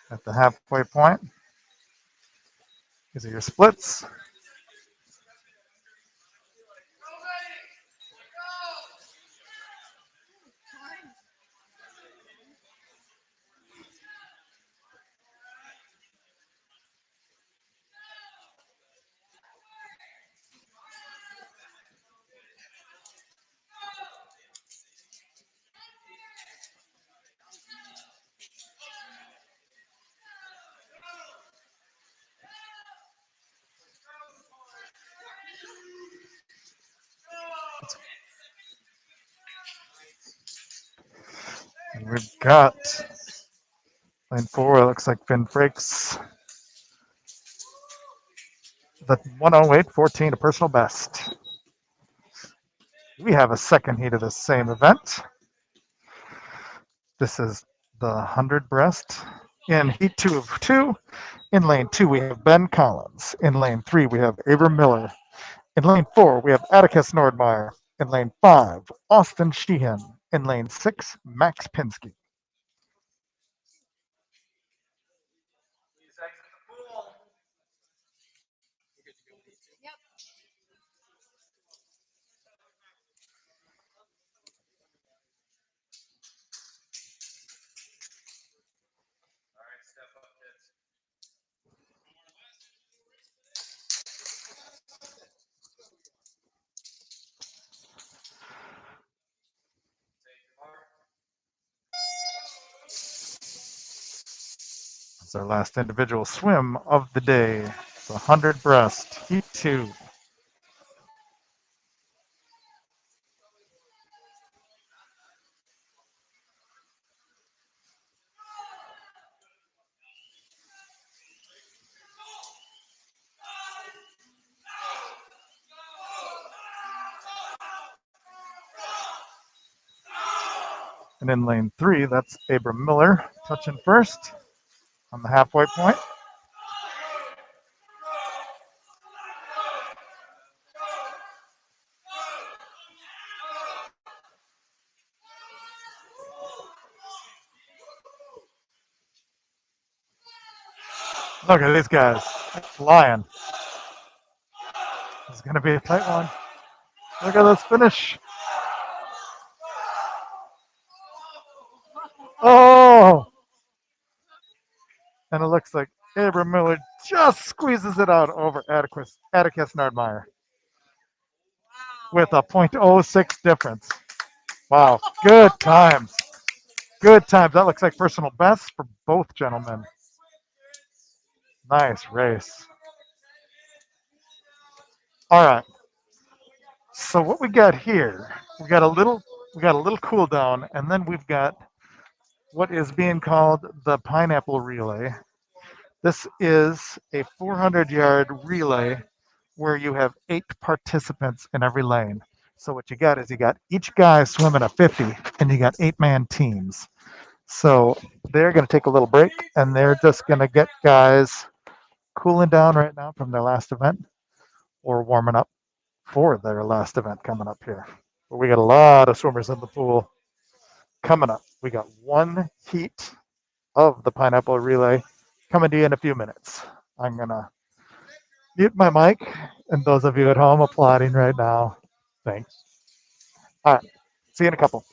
At the halfway point, these are your splits. And we've got lane 4, it looks like Finn Frakes. The 108.14 a personal best. We have a second heat of the same event. This is the 100 breast. In heat 2 of 2, in lane 2 we have Ben Collins. In lane 3 we have Abram Miller. In lane 4 we have Atticus Nordmeyer. In lane 5, Austin Sheehan. In lane 6, Max Pinsky. Please exit the pool. Yep. All right, step up, kids. Take your mark. It's our last individual swim of the day. The 100 breast, heat 2. And in lane 3, that's Abram Miller touching first on the halfway point. Look at these guys flying. It's going to be a tight one. Look at this finish. Oh! And it looks like Abram Miller just squeezes it out over Atticus Nordmeyer with a .06 difference. Wow, good times. Good times. That looks like personal best for both gentlemen. Nice race. All right. So what we got here, we got a little cool down, and then we've got what is being called the pineapple relay. This is a 400-yard relay where you have 8 participants in every lane. So what you got is you got each guy swimming a 50, and you got 8-man teams. So they're going to take a little break, and they're just going to get guys cooling down right now from their last event or warming up for their last event coming up here. But we got a lot of swimmers in the pool coming up. We got one heat of the pineapple relay coming to you in a few minutes. I'm going to mute my mic, and those of you at home applauding right now, thanks. All right, see you in a couple.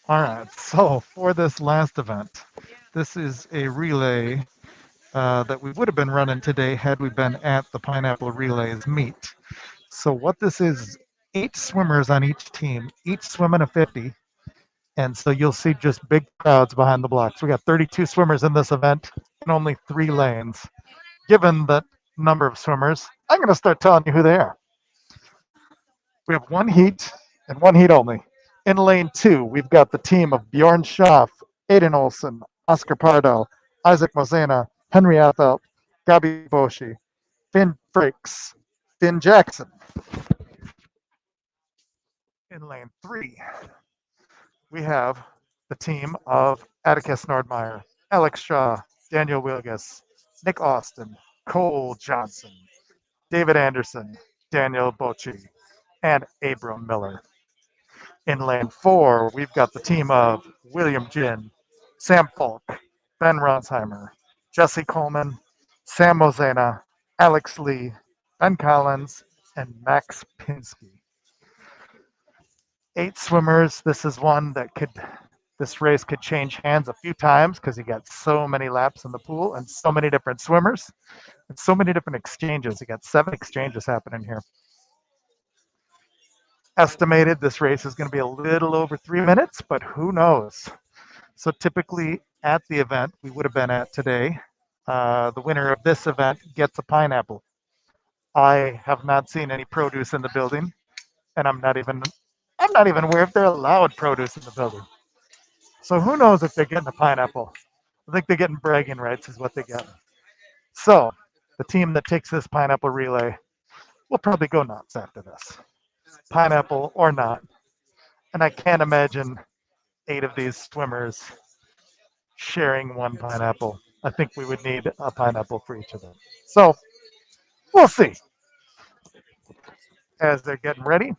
All right, so for this last event, this is a relay that we would have been running today had we been at the Pineapple Relays meet. So what this is 8 swimmers on each team, each swimming a 50. And so you'll see just big crowds behind the blocks. We got 32 swimmers in this event and only 3 lanes. Given that number of swimmers, I'm going to start telling you who they are. We have one heat and one heat only. In lane 2, we've got the team of Bjorn Schaff, Aiden Olsen, Oscar Pardo, Isaac Mosena, Henry Athelt, Gabi Boshi, Finn Frakes, Finn Jackson. In lane 3, we have the team of Atticus Nordmeyer, Alex Shaw, Daniel Wilgus, Nick Austin, Cole Johnson, David Anderson, Daniel Bocci, and Abram Miller. In lane 4, we've got the team of William Jin, Sam Falk, Ben Ronsheimer, Jesse Coleman, Sam Mosena, Alex Lee, Ben Collins, and Max Pinsky. 8 swimmers. This race could change hands a few times because you got so many laps in the pool and so many different swimmers and so many different exchanges. You got 7 exchanges happening here. Estimated this race is going to be a little over 3 minutes, but who knows? So typically at the event we would have been at today, the winner of this event gets a pineapple. I have not seen any produce in the building, and I'm not even aware if they're allowed produce in the building. So who knows if they're getting a pineapple? I think they're getting bragging rights is what they get. So the team that takes this pineapple relay will probably go nuts after this, pineapple or not. And I can't imagine 8 of these swimmers sharing one pineapple. I think we would need a pineapple for each of them. So we'll see. As they're getting ready,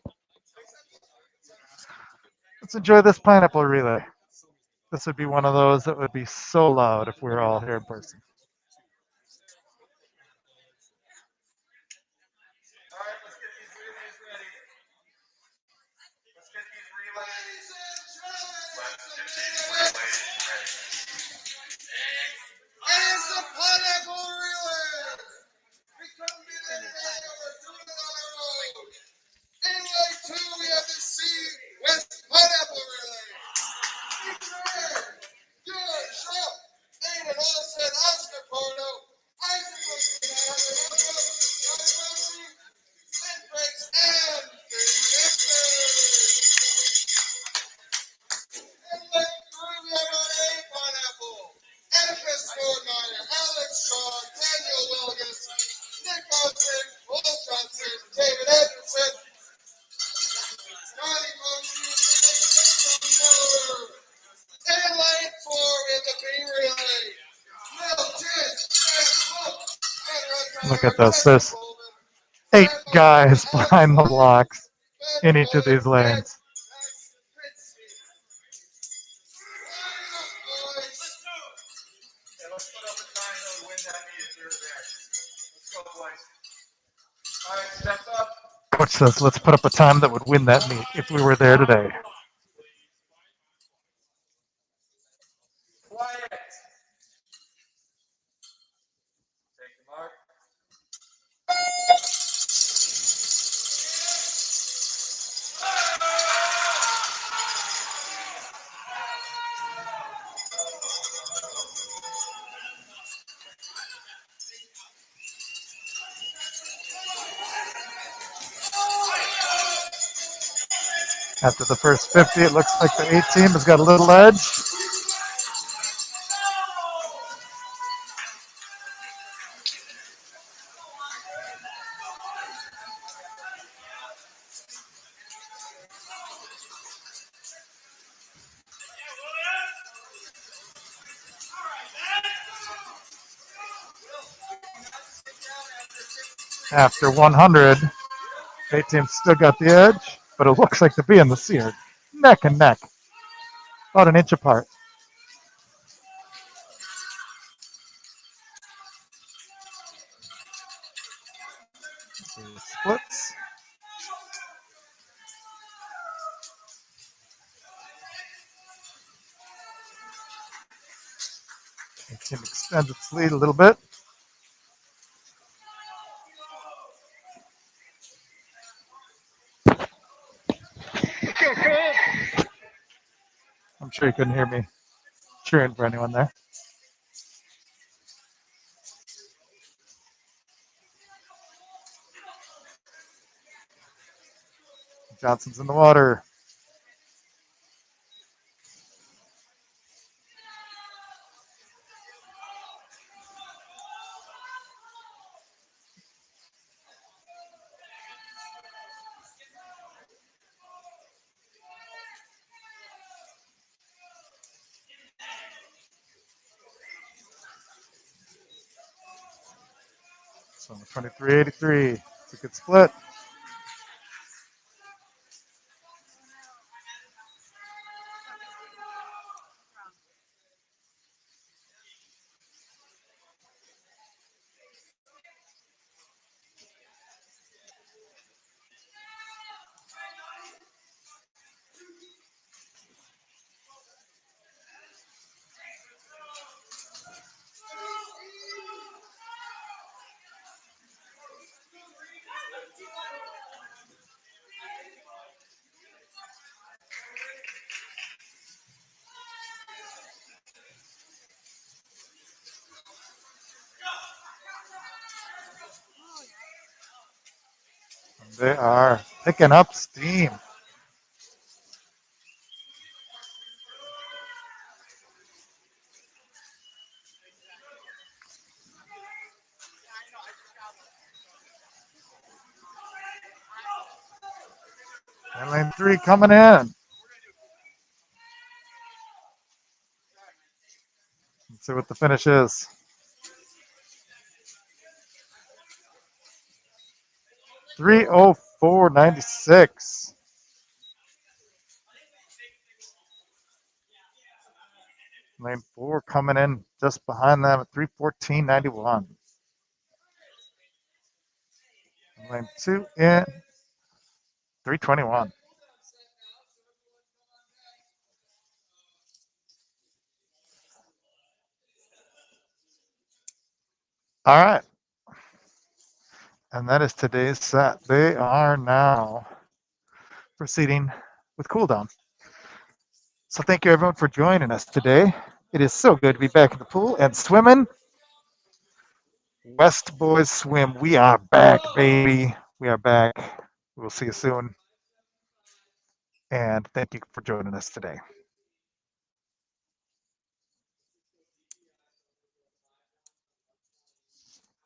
let's enjoy this pineapple relay. This would be one of those that would be so loud if we were all here in person. All right, let's get these relays ready. Let's get these relays. Let's get these relays ready. It's the pineapple relay. We couldn't be there today, but we're doing it on our own. In lane 2, we have the C West Pineapple Relay. George Shaw, Aiden Olsen, Oscar Pardo, Isaac Mosquito, Finn Breaks, and Finn Jackson. In lane 3, we have our A Pineapple. Atticus Nordmeyer, Alex Shaw, Daniel Wilgus, Nick Austin, Cole Johnson, David Anderson, Johnny Moshi, and Miller. In lane 4, we have the B relay. Will Jin, Sam Cook, and Look at Rutger, this. Jesse There's Coleman, 8 Sam Mosena, guys Alex behind the Lee, blocks Ben in each of these Collins, and lanes. Max Pinsky. Line up, boys. Okay, let's put up a time that would win that meet if we were there. Let's go, boys. All right, step up. Coach says, let's put up a time that would win that meet if we were there today. Quiet. Take the mark. After the first 50, it looks like the 8 team has got a little edge. After 100, 8 teams still got the edge, but it looks like the B and the C are neck and neck, about an inch apart. Splits. Team extends its lead a little bit. I'm sure you couldn't hear me cheering for anyone there. Johnson's in the water. So 23-83. It's a good split. They are picking up steam. And lane 3 coming in. Let's see what the finish is. 3:04.96. Lane 4 coming in just behind them at 3:14.91. Lane 2 in 3:21. All right. And that is today's set. They are now proceeding with cooldown. So thank you everyone for joining us today. It is so good to be back in the pool and swimming. West Boys Swim. We are back, baby. We are back. We'll see you soon. And thank you for joining us today.